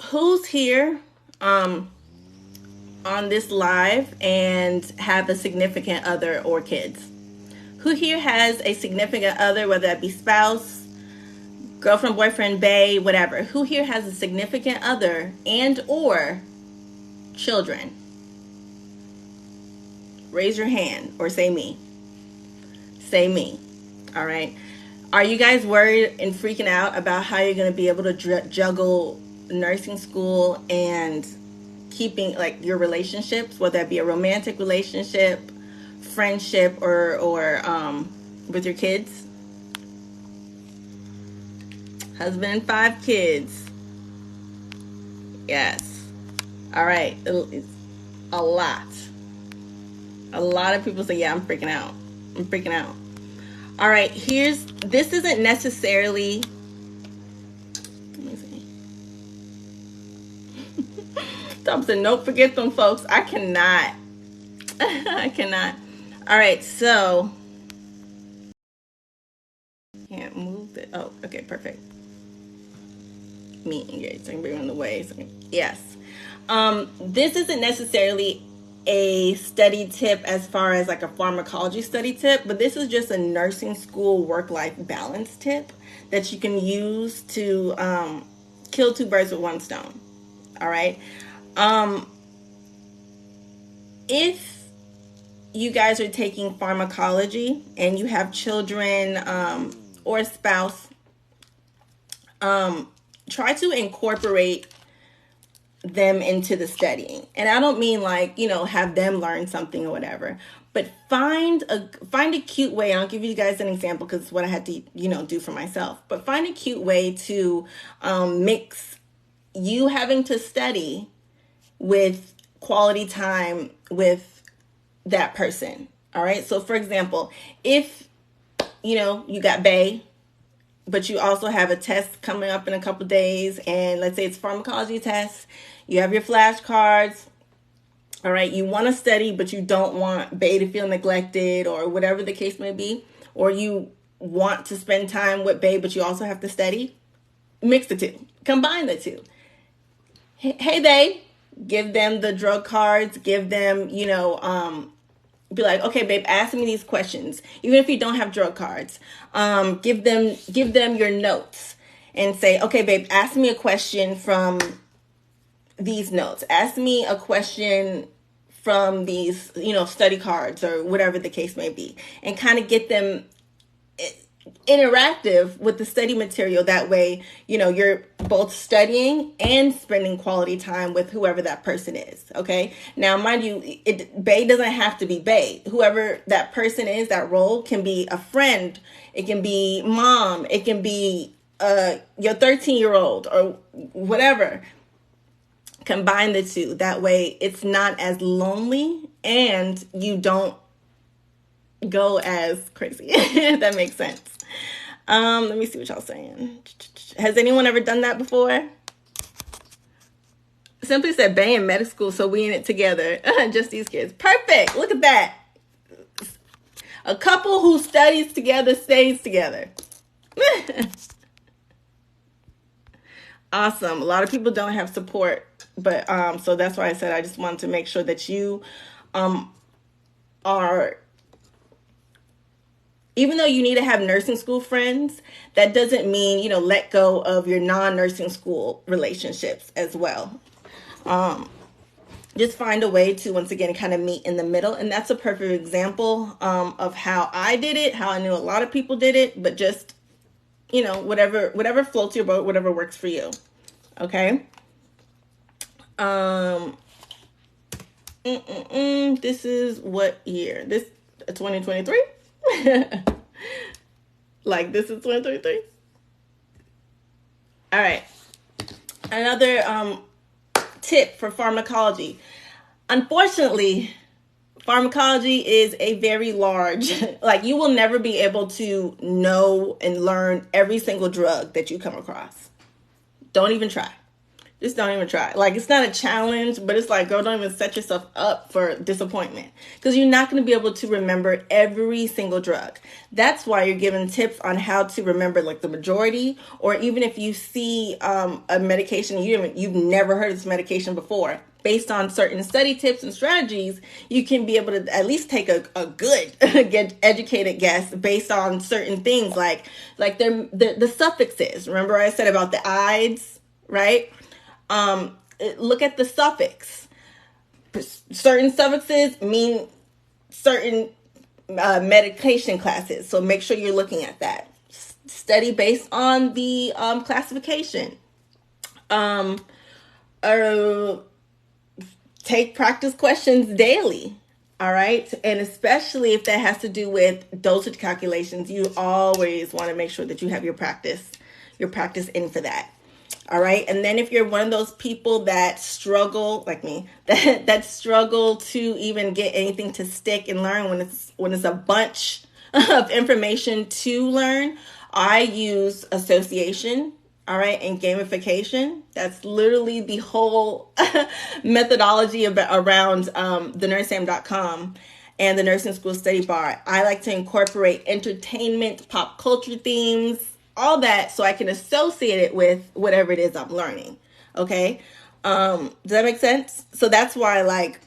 Who's here on this live and have a significant other or kids? Who here has a significant other, whether that be spouse, girlfriend, boyfriend, bae, whatever? Who here has a significant other and or children? Raise your hand or say me. Say me. All right. Are you guys worried and freaking out about how you're going to be able to juggle nursing school and keeping like your relationships, whether that be a romantic relationship, friendship, or with your kids? Husband and 5 kids. Yes. All right. It's a lot. A lot of people say, yeah, I'm freaking out. I'm freaking out. All right. This isn't necessarily, let me see. Thompson, don't forget them, folks. I cannot. I cannot. All right. So, can't move it. Oh, okay. Perfect. Me engaged. So I can bring on the way. So yes. This isn't necessarily a study tip as far as like a pharmacology study tip, but this is just a nursing school work-life balance tip that you can use to kill 2 birds with 1 stone. All right. If you guys are taking pharmacology and you have children or a spouse, try to incorporate them into the studying. And I don't mean like, have them learn something or whatever, but find a cute way. I'll give you guys an example because it's what I had to, do for myself, but find a cute way to mix you having to study with quality time with that person. All right. So for example, if, you got bae, but you also have a test coming up in a couple days, and let's say it's pharmacology test, you have your flashcards, all right, you want to study, but you don't want bae to feel neglected or whatever the case may be, or you want to spend time with bae, but you also have to study, mix the two, combine the two. Hey, bae, give them the drug cards, give them, be like, okay, babe, ask me these questions. Even if you don't have drug cards, give them your notes and say, okay, babe, ask me a question from these notes. Ask me a question from these, study cards or whatever the case may be, and kind of get them interactive with the study material. That way, you're both studying and spending quality time with whoever that person is. Okay. Now, mind you, bae doesn't have to be bae. Whoever that person is, that role can be a friend. It can be mom. It can be your 13-year-old or whatever. Combine the two. That way it's not as lonely and you don't go as crazy. If that makes sense. Let me see what y'all saying. Has anyone ever done that before? Simply said, bae in medical school, so we in it together. Just these kids. Perfect. Look at that. A couple who studies together stays together. Awesome. A lot of people don't have support, but so that's why I said I just wanted to make sure that you are, even though you need to have nursing school friends, that doesn't mean, let go of your non-nursing school relationships as well. Just find a way to, once again, kind of meet in the middle. And that's a perfect example of how I did it, how I knew a lot of people did it, but just, whatever floats your boat, whatever works for you. Okay. This is what year? This 2023? Like this is 2023? All right. Another tip for pharmacology. Unfortunately, pharmacology is a very large, like you will never be able to know and learn every single drug that you come across. Don't even try. Just don't even try. Like, it's not a challenge, but it's like, girl, don't even set yourself up for disappointment, because you're not going to be able to remember every single drug. That's why you're given tips on how to remember like the majority, or even if you see a medication, you've never heard of this medication before, based on certain study tips and strategies, you can be able to at least take a good, get educated guess based on certain things like the suffixes. Remember I said about the ides, right? Look at the suffix. Certain suffixes mean certain medication classes. So make sure you're looking at that. Study based on the classification. Take practice questions daily. All right. And especially if that has to do with dosage calculations, you always want to make sure that you have your practice in for that. All right. And then if you're one of those people that struggle, like me, that struggle to even get anything to stick and learn when it's a bunch of information to learn, I use association. All right. And gamification. That's literally the whole methodology around the nursam.com and the nursing school study bar. I like to incorporate entertainment, pop culture themes, all that, so I can associate it with whatever it is I'm learning. Okay. Does that make sense? So that's why, like,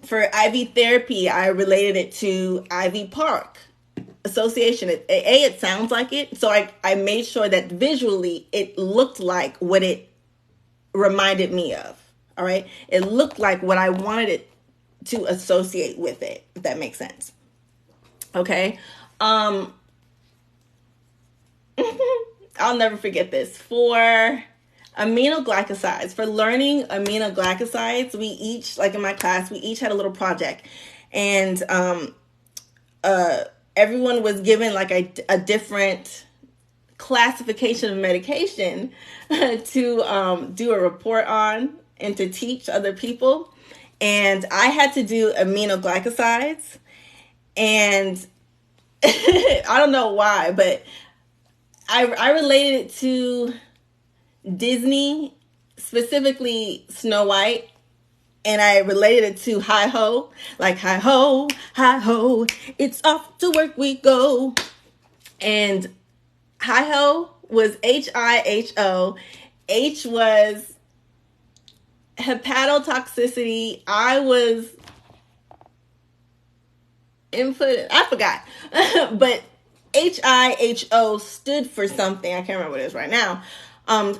for IV therapy, I related it to IV Park association. It sounds like it. So I made sure that visually it looked like what it reminded me of. All right. It looked like what I wanted it to associate with it, if that makes sense. Okay. I'll never forget this. For aminoglycosides, for learning aminoglycosides, we each, like in my class, we each had a little project, and everyone was given like a different classification of medication to do a report on and to teach other people. And I had to do aminoglycosides, and I don't know why, but I related it to Disney, specifically Snow White, and I related it to hi ho, like hi ho, it's off to work we go. And hi ho was HIHO. H was hepatotoxicity. I was input, I forgot, but HIHO stood for something. I can't remember what it is right now.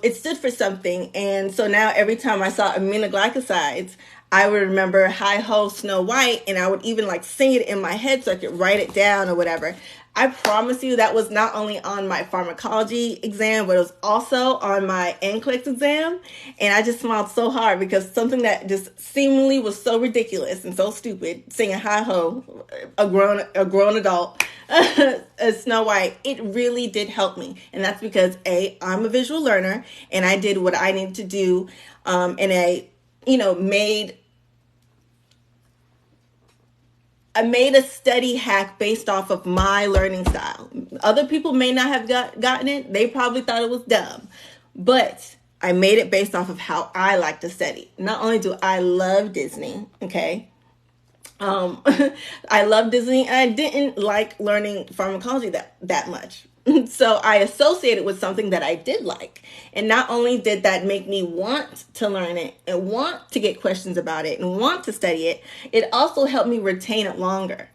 It stood for something. And so now every time I saw aminoglycosides, I would remember hi ho Snow White, and I would even like sing it in my head so I could write it down or whatever. I promise you that was not only on my pharmacology exam, but it was also on my NCLEX exam. And I just smiled so hard because something that just seemingly was so ridiculous and so stupid, singing hi ho, a grown adult, as Snow White, it really did help me. And that's because I'm a visual learner, and I did what I needed to do, and I made a study hack based off of my learning style. Other people may not have gotten it. They probably thought it was dumb. But I made it based off of how I like to study. Not only do I love Disney, okay? I love Disney, and I didn't like learning pharmacology that much. So I associated with something that I did like. And not only did that make me want to learn it and want to get questions about it and want to study it, it also helped me retain it longer.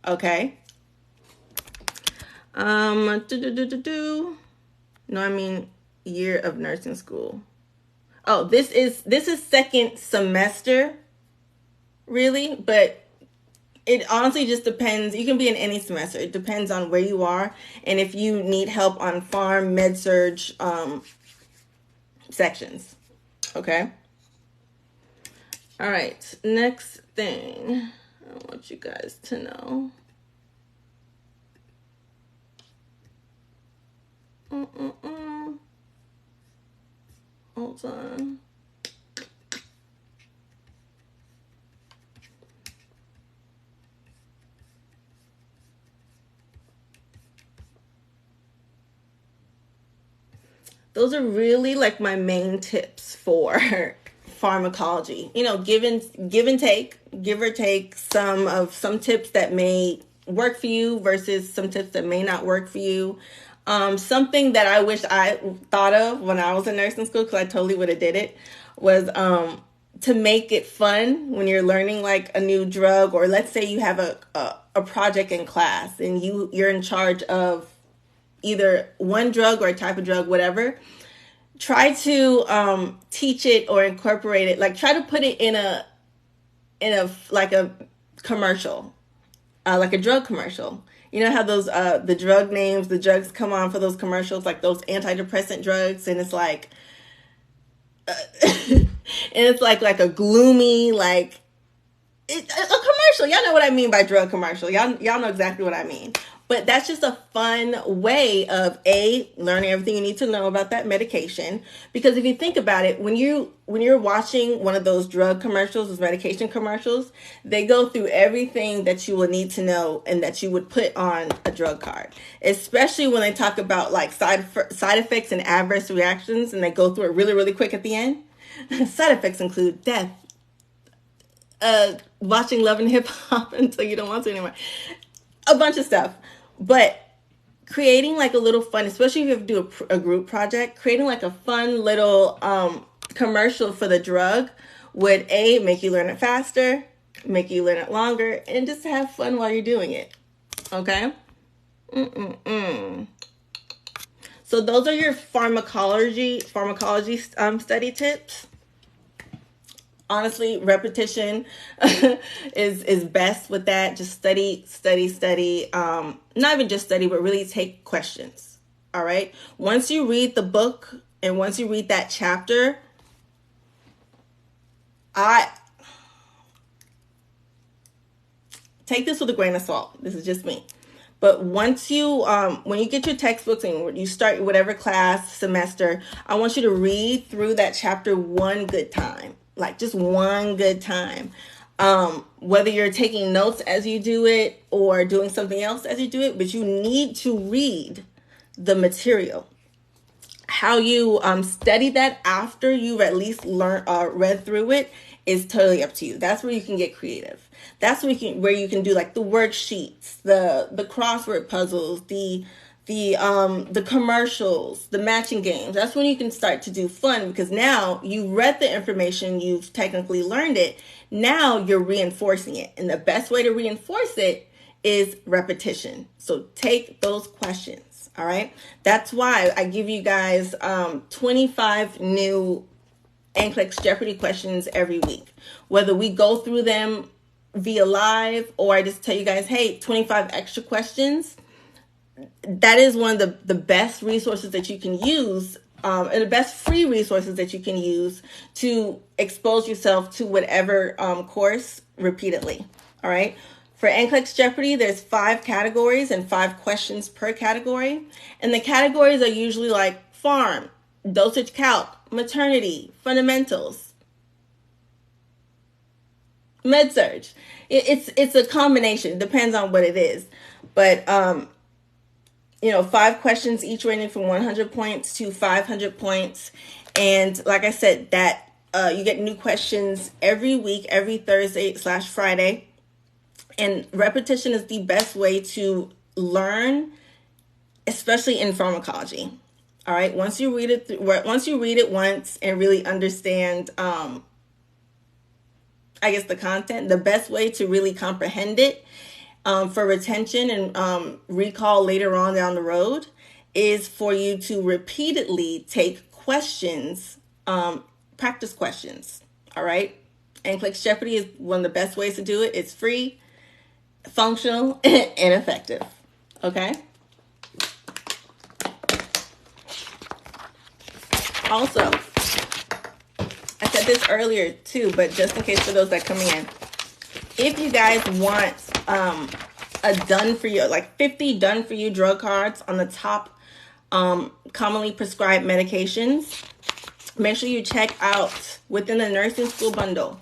Okay? No, I mean year of nursing school. Oh, this is second semester, really, but it honestly just depends. You can be in any semester. It depends on where you are and if you need help on pharm, med-surg sections. Okay? All right. Next thing I want you guys to know. Hold on. those are really like my main tips for pharmacology. You know, give and take, give or take some tips that may work for you versus some tips that may not work for you. Something that I wish I thought of when I was in nursing school, because I totally would have did it, was to make it fun when you're learning like a new drug, or let's say you have a project in class and you're in charge of either one drug or a type of drug, whatever. Try to teach it or incorporate it. Like, try to put it in a like a commercial, like a drug commercial. You know how those the drug names, the drugs come on for those commercials, like those antidepressant drugs, and it's like, and it's like a gloomy, like a commercial. Y'all know what I mean by drug commercial. Y'all know exactly what I mean. But that's just a fun way of learning everything you need to know about that medication. Because if you think about it, when you're watching one of those drug commercials, those medication commercials, they go through everything that you will need to know and that you would put on a drug card. Especially when they talk about like side effects and adverse reactions, and they go through it really, really quick at the end. Side effects include death, watching Love and Hip Hop until you don't want to anymore, a bunch of stuff. But creating like a little fun, especially if you have to do a group project, creating like a fun little commercial for the drug would make you learn it faster, make you learn it longer, and just have fun while you're doing it. Okay? So those are your pharmacology study tips. Honestly, repetition is best with that. Just study. Not even just study, but really take questions. All right. Once you read the book and once you read that chapter, I take this with a grain of salt. This is just me. But once you, when you get your textbooks and you start whatever class, semester, I want you to read through that chapter one good time. Like just one good time. Whether you're taking notes as you do it or doing something else as you do it, but you need to read the material. How you study that after you've at least read through it is totally up to you. That's where you can get creative. That's where you can do like the worksheets, the crossword puzzles, the commercials, the matching games. That's when you can start to do fun, because now you read the information, you've technically learned it. Now you're reinforcing it. And the best way to reinforce it is repetition. So take those questions. All right. That's why I give you guys 25 new NCLEX Jeopardy questions every week. Whether we go through them via live or I just tell you guys, hey, 25 extra questions. That is one of the best resources that you can use, and the best free resources that you can use to expose yourself to whatever course repeatedly. All right. For NCLEX Jeopardy, there's 5 categories and 5 questions per category. And the categories are usually like pharm, dosage calc, maternity, fundamentals, med-surg. It's a combination. It depends on what it is. But 5 questions, each ranging from 100 points to 500 points. And like I said, that you get new questions every week, every Thursday/Friday. And repetition is the best way to learn, especially in pharmacology. All right. Once you read it once and really understand, the content, the best way to really comprehend it, for retention and recall later on down the road, is for you to repeatedly take questions, practice questions. All right. NCLEX Jeopardy is one of the best ways to do it. It's free, functional, and effective. Okay. Also, I said this earlier too, but just in case for those that come in, if you guys want a done for you, like 50 done for you drug cards on the top commonly prescribed medications, make sure you check out within the nursing school bundle.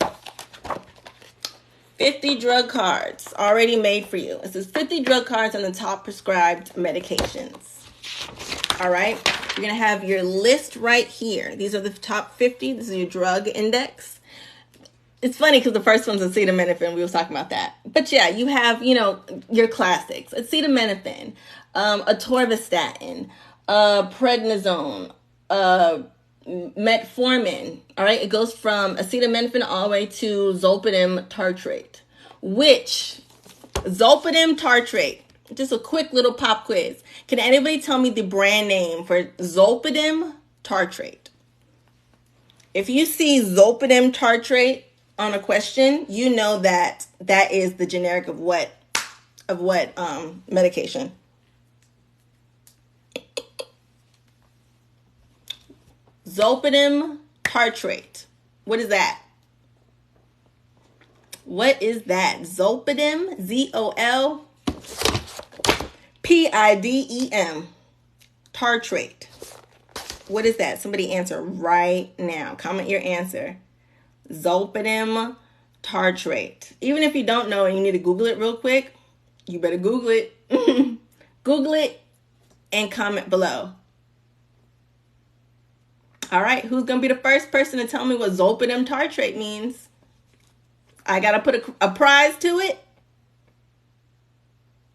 50 drug cards already made for you. It says 50 drug cards on the top prescribed medications. All right. You're going to have your list right here. These are the top 50. This is your drug index. It's funny because the first one's acetaminophen. We were talking about that. But yeah, you have, you know, your classics. Acetaminophen, atorvastatin, prednisone, metformin. All right, it goes from acetaminophen all the way to zolpidem tartrate, which zolpidem tartrate, just a quick little pop quiz. Can anybody tell me the brand name for zolpidem tartrate? If you see zolpidem tartrate on a question, you know that that is the generic of what medication? Zolpidem tartrate. What is that? What is that? Zolpidem, ZOLPIDEM, tartrate. What is that? Somebody answer right now. Comment your answer. Zolpidem tartrate. Even if you don't know and you need to Google it real quick, you better Google it. Google it and comment below. All right, who's going to be the first person to tell me what zolpidem tartrate means? I got to put a prize to it.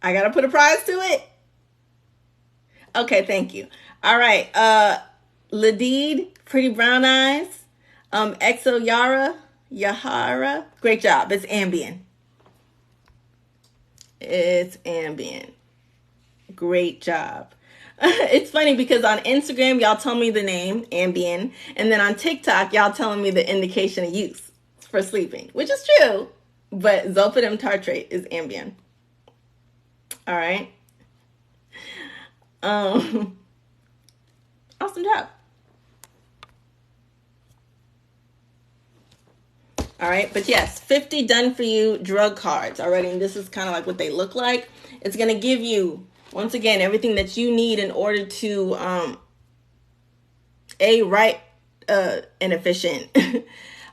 I got to put a prize to it. Okay, thank you. All right, Ladid, Pretty Brown Eyes, Exo Yahara, great job. It's Ambien. It's Ambien. Great job. It's funny because on Instagram, y'all tell me the name, Ambien, and then on TikTok, y'all telling me the indication of use for sleeping, which is true, but zolpidem tartrate is Ambien. All right. Awesome job. All right, but yes, 50 done for you drug cards already, and this is kind of like what they look like. It's going to give you, once again, everything that you need in order to write an efficient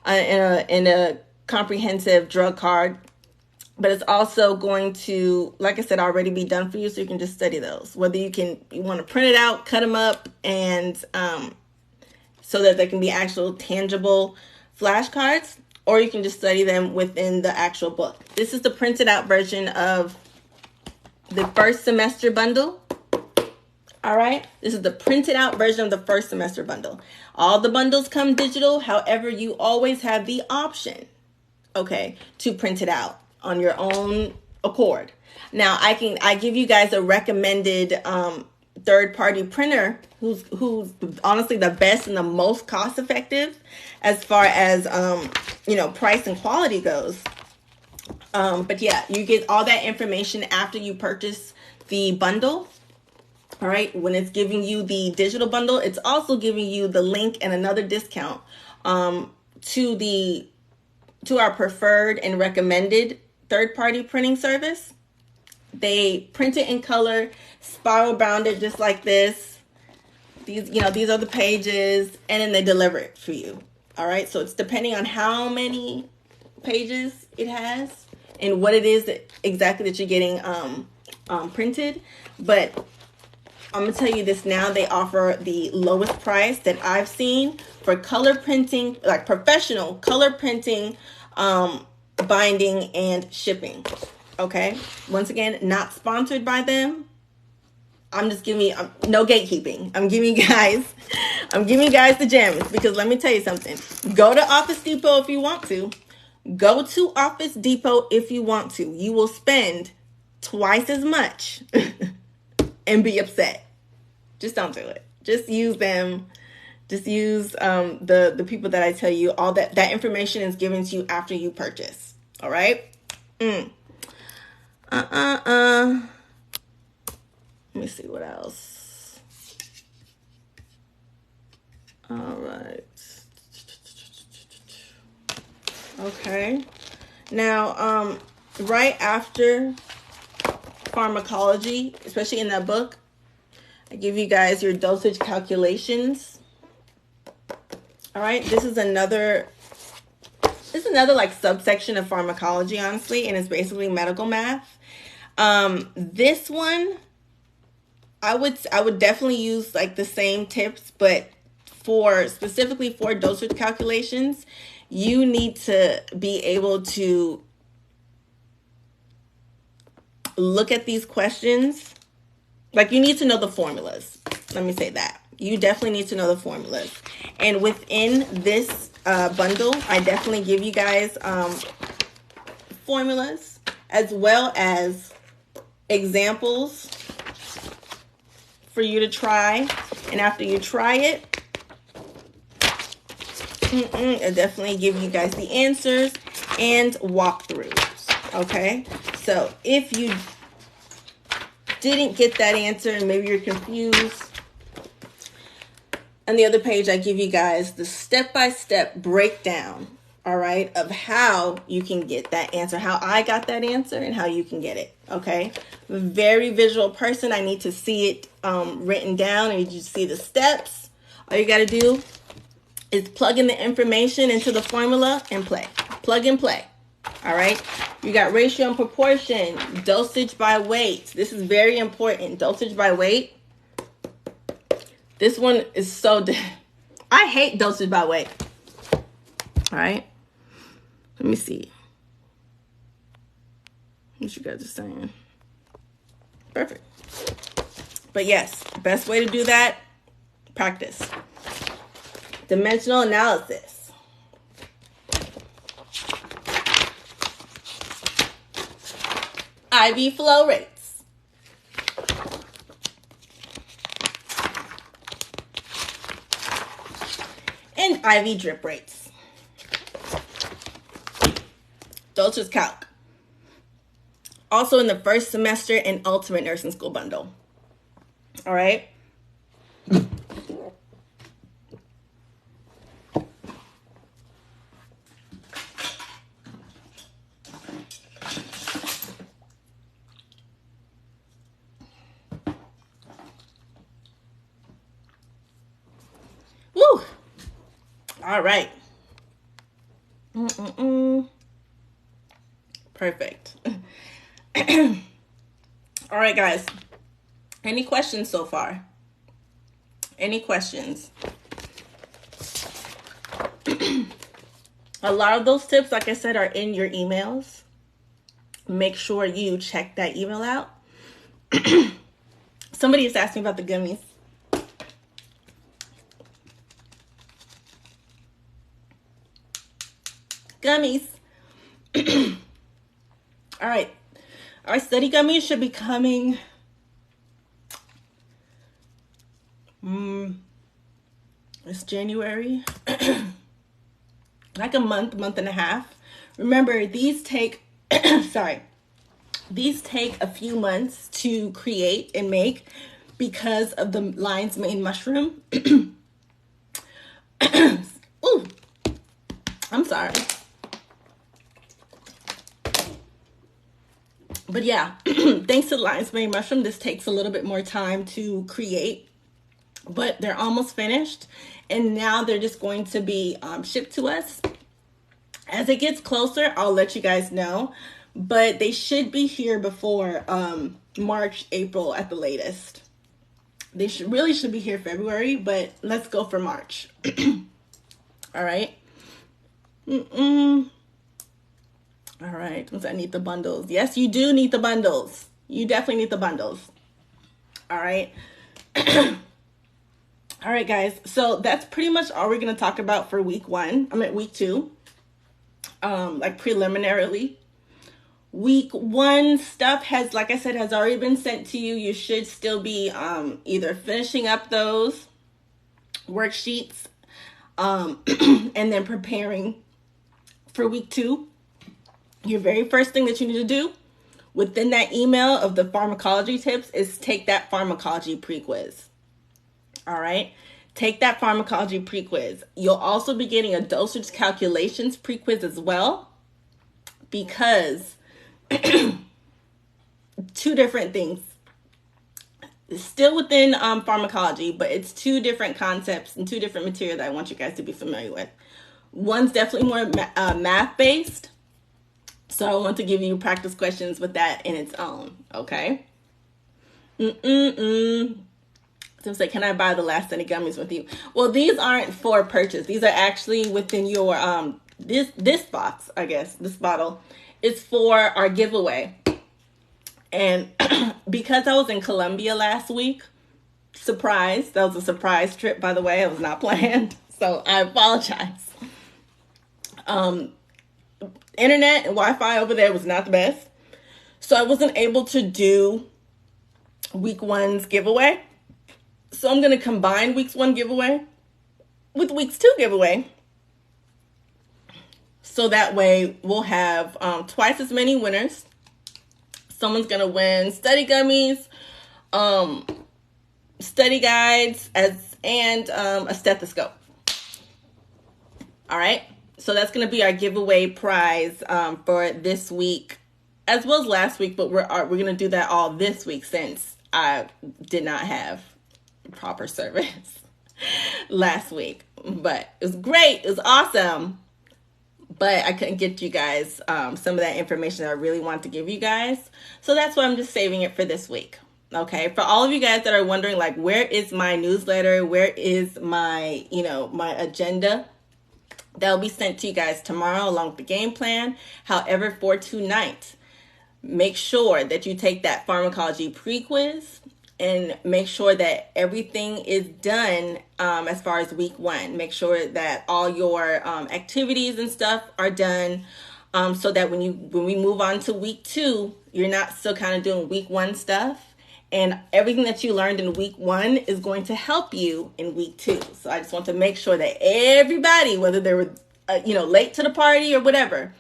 and a comprehensive drug card. But it's also going to, like I said, already be done for you, so you can just study those. Whether you want to print it out, cut them up, and so that there can be actual tangible flashcards, or you can just study them within the actual book. This is the printed out version of the first semester bundle. All right, this is the printed out version of the first semester bundle. All the bundles come digital. However, you always have the option, okay, to print it out on your own accord. Now, I give you guys a recommended third-party printer who's honestly the best and the most cost-effective as far as price and quality goes. But yeah, you get all that information after you purchase the bundle. All right, when it's giving you the digital bundle, it's also giving you the link and another discount to our preferred and recommended third-party printing service. They print it in color, spiral bound it just like this. These are the pages, and then they deliver it for you. All right, so it's depending on how many pages it has and what it is exactly that you're getting printed. But I'm gonna tell you this now, they offer the lowest price that I've seen for color printing, like professional color printing, binding and shipping. Okay, once again, not sponsored by them. I'm just giving you no gatekeeping. I'm giving you guys the gems, because let me tell you something. Go to Office Depot if you want to. Go to Office Depot if you want to. You will spend twice as much and be upset. Just don't do it. Just use them. Just use the people that I tell you. All that information is given to you after you purchase. All right? Let me see what else. All right. Okay. Now, right after pharmacology, especially in that book, I give you guys your dosage calculations. All right. This is another like subsection of pharmacology, honestly, and it's basically medical math. This one I would definitely use like the same tips, but specifically for dosage calculations, you need to be able to look at these questions. Like, you need to know the formulas. Let me say that. You definitely need to know the formulas. And within this bundle, I definitely give you guys formulas as well as examples for you to try. And after you try it, I definitely give you guys the answers and walkthroughs. Okay? So if you didn't get that answer and maybe you're confused, on the other page, I give you guys the step-by-step breakdown, all right, of how you can get that answer, how I got that answer and how you can get it, okay? I'm a very visual person. I need to see it written down. I need you to see the steps. All you got to do is plug in the information into the formula and play. Plug and play, all right? You got ratio and proportion, dosage by weight. This is very important, dosage by weight. This one is so, I hate dosage by weight. All right. Let me see what you guys are saying. Perfect. But yes, best way to do that, practice. Dimensional analysis. IV flow rates. And IV drip rates. Dosage calc. Also in the first semester and ultimate nursing school bundle. All right. Woo. All right. Perfect. All right, guys. Any questions so far? Any questions? A lot of those tips, like I said, are in your emails. Make sure you check that email out. Somebody is asking about the gummies. Gummies. All right. Our study gummies should be coming. It's January. Like a month and a half. Remember, these take, these take a few months to create and make because of the lion's mane mushroom. Ooh, I'm sorry. But yeah, thanks to the lion's mane mushroom, this takes a little bit more time to create. But they're almost finished. And now they're just going to be shipped to us. As it gets closer, I'll let you guys know. But they should be here before March, April at the latest. They should be here February, but let's go for March. All right. All right. I need the bundles. Yes, you do need the bundles. You definitely need the bundles. All right. All right, guys. So that's pretty much all we're going to talk about for week 1. I'm at week 2. Like preliminarily. Week 1 stuff has, like I said, has already been sent to you. You should still be either finishing up those worksheets and then preparing for week 2. Your very first thing that you need to do within that email of the pharmacology tips is take that pharmacology pre-quiz. All right. Take that pharmacology pre-quiz. You'll also be getting a dosage calculations pre-quiz as well, because 2 different things. It's still within pharmacology, but it's 2 different concepts and 2 different materials that I want you guys to be familiar with. One's definitely more math-based. So I want to give you practice questions with that in its own. Okay. So say, can I buy the last study gummies with you? Well, these aren't for purchase. These are actually within your this box, I guess. This bottle is for our giveaway. And because I was in Colombia last week, surprise, that was a surprise trip, by the way. It was not planned. So I apologize. Internet and Wi-Fi over there was not the best. So I wasn't able to do week one's giveaway. So I'm going to combine week's one giveaway with week's two giveaway. So that way we'll have twice as many winners. Someone's going to win study gummies, study guides, and a stethoscope. All right. So that's going to be our giveaway prize for this week, as well as last week. But we're going to do that all this week since I did not have proper service last week. But it was great. It was awesome. But I couldn't get you guys some of that information that I really want to give you guys. So that's why I'm just saving it for this week. Okay. For all of you guys that are wondering, like, where is my newsletter? Where is my, my agenda? That'll be sent to you guys tomorrow along with the game plan. However, for tonight, make sure that you take that pharmacology pre-quiz and make sure that everything is done as far as week one. Make sure that all your activities and stuff are done so that when we move on to week two, you're not still kind of doing week one stuff. And everything that you learned in week one is going to help you in week two. So I just want to make sure that everybody, whether they were late to the party or whatever,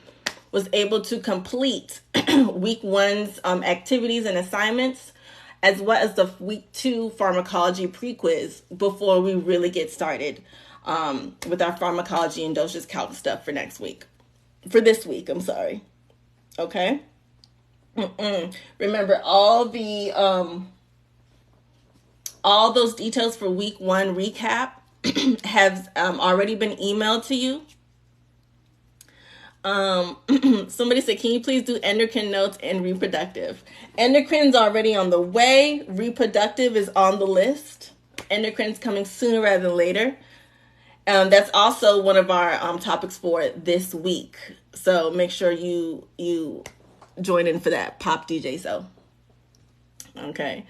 was able to complete week one's activities and assignments, as well as the week two pharmacology pre-quiz before we really get started with our pharmacology and dosage calc stuff for next week. For this week, I'm sorry. Okay? Remember, all those details for week one recap have already been emailed to you. Somebody said, can you please do endocrine notes and reproductive? Endocrine's already on the way. Reproductive is on the list. Endocrine's coming sooner rather than later. That's also one of our topics for this week. So make sure you join in for that. Pop DJ so. Okay.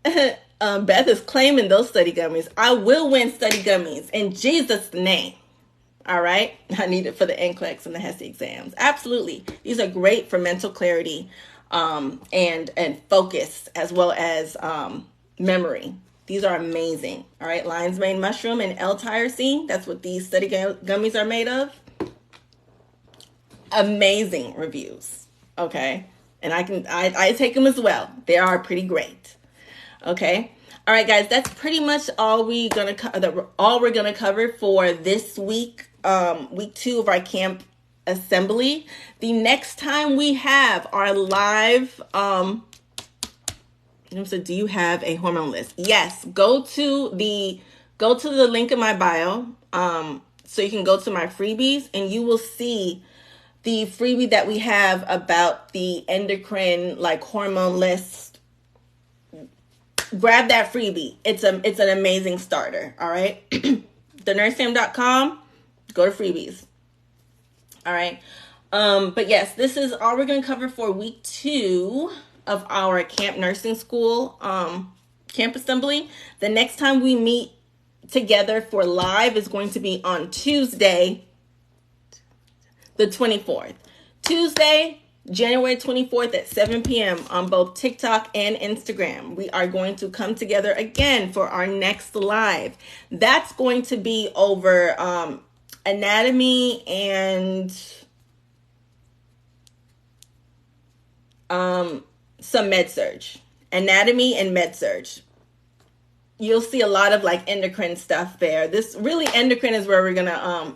Beth is claiming those study gummies. I will win study gummies in Jesus' name. All right. I need it for the NCLEX and the HESI exams. Absolutely. These are great for mental clarity and focus, as well as memory. These are amazing. All right. Lion's mane mushroom and L-tyrosine. That's what these study gummies are made of. Amazing reviews. Okay. And I take them as well. They are pretty great. Okay. All right, guys, that's pretty much all we're gonna cover for this week, week two of our camp assembly. The next time we have our live, so do you have a hormone list? Yes, go to the link in my bio, so you can go to my freebies and you will see the freebie that we have about the endocrine, like, hormone list. Grab that freebie. It's an amazing starter. All right. TheNurseFam.com. Go to freebies. All right. But yes, this is all we're going to cover for week two of our camp nursing school camp assembly. The next time we meet together for live is going to be on Tuesday, the 24th. Tuesday, January 24th at 7 p.m. on both TikTok and Instagram. We are going to come together again for our next live. That's going to be over anatomy and some med surge. Anatomy and med surge. You'll see a lot of, like, endocrine stuff there. This really, endocrine is where we're gonna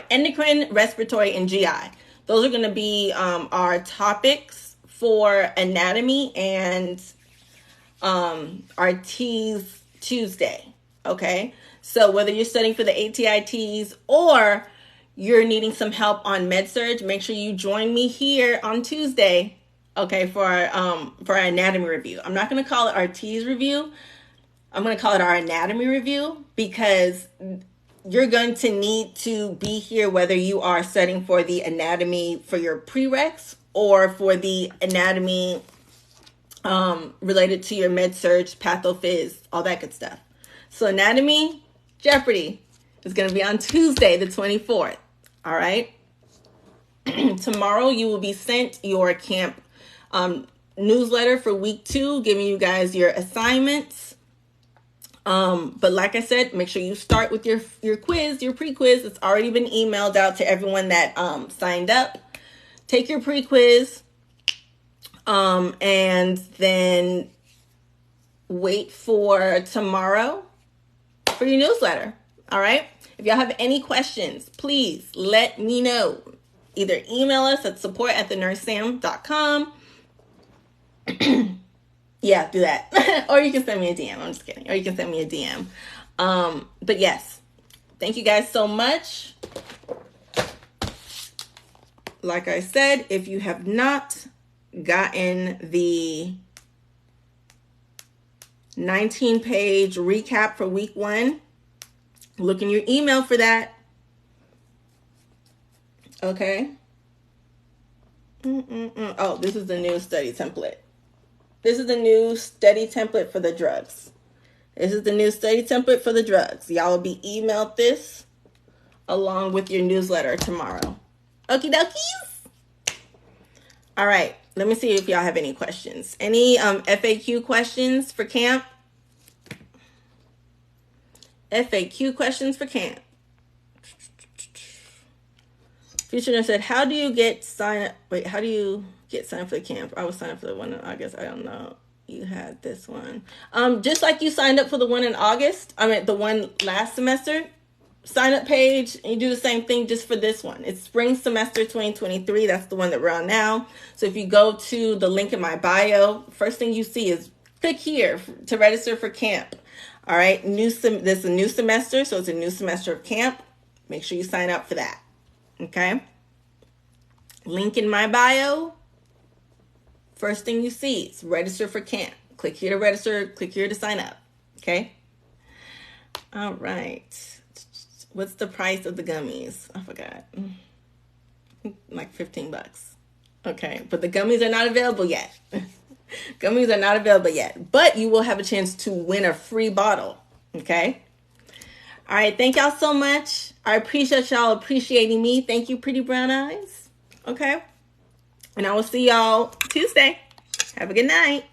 endocrine, respiratory, and GI. Those are going to be our topics for anatomy and our T's Tuesday. Okay. So whether you're studying for the ATITs or you're needing some help on med surge, make sure you join me here on Tuesday okay, for our anatomy review. I'm not going to call it our T's review. I'm going to call it our anatomy review, because you're going to need to be here whether you are studying for the anatomy for your prereqs or for the anatomy related to your med-surg, pathophys, all that good stuff. So anatomy Jeopardy is going to be on Tuesday, the 24th. All right. Tomorrow you will be sent your camp newsletter for week 2, giving you guys your assignments. But like I said, make sure you start with your quiz, your pre-quiz. It's already been emailed out to everyone that signed up. Take your pre-quiz, and then wait for tomorrow for your newsletter. All right. If y'all have any questions, please let me know. Either email us at support@thenurssam.com. Yeah, do that. Or you can send me a DM. I'm just kidding. Or you can send me a DM. But yes, thank you guys so much. Like I said, if you have not gotten the 19-page recap for week 1, look in your email for that. Okay. Oh, this is the new study template. This is the new study template for the drugs. This is the new study template for the drugs. Y'all will be emailed this along with your newsletter tomorrow. Okie dokies. All right. Let me see if y'all have any questions. Any FAQ questions for camp? FAQ questions for camp. Future said, how do you get signed up? Wait, how do you get signed up for the camp? I was signed up for the one in August. I don't know. You had this one. Just like you signed up for the one in August. I mean, the one last semester. Sign up page. And you do the same thing just for this one. It's spring semester 2023. That's the one that we're on now. So if you go to the link in my bio, first thing you see is click here to register for camp. All right. This is a new semester. So it's a new semester of camp. Make sure you sign up for that. Okay. Link in my bio. First thing you see is register for camp. Click here to register. Click here to sign up. Okay. All right. What's the price of the gummies? I forgot. Like $15. Okay. But the gummies are not available yet. Gummies are not available yet. But you will have a chance to win a free bottle. Okay. All right. Thank y'all so much. I appreciate y'all appreciating me. Thank you, pretty brown eyes. Okay. And I will see y'all Tuesday. Have a good night.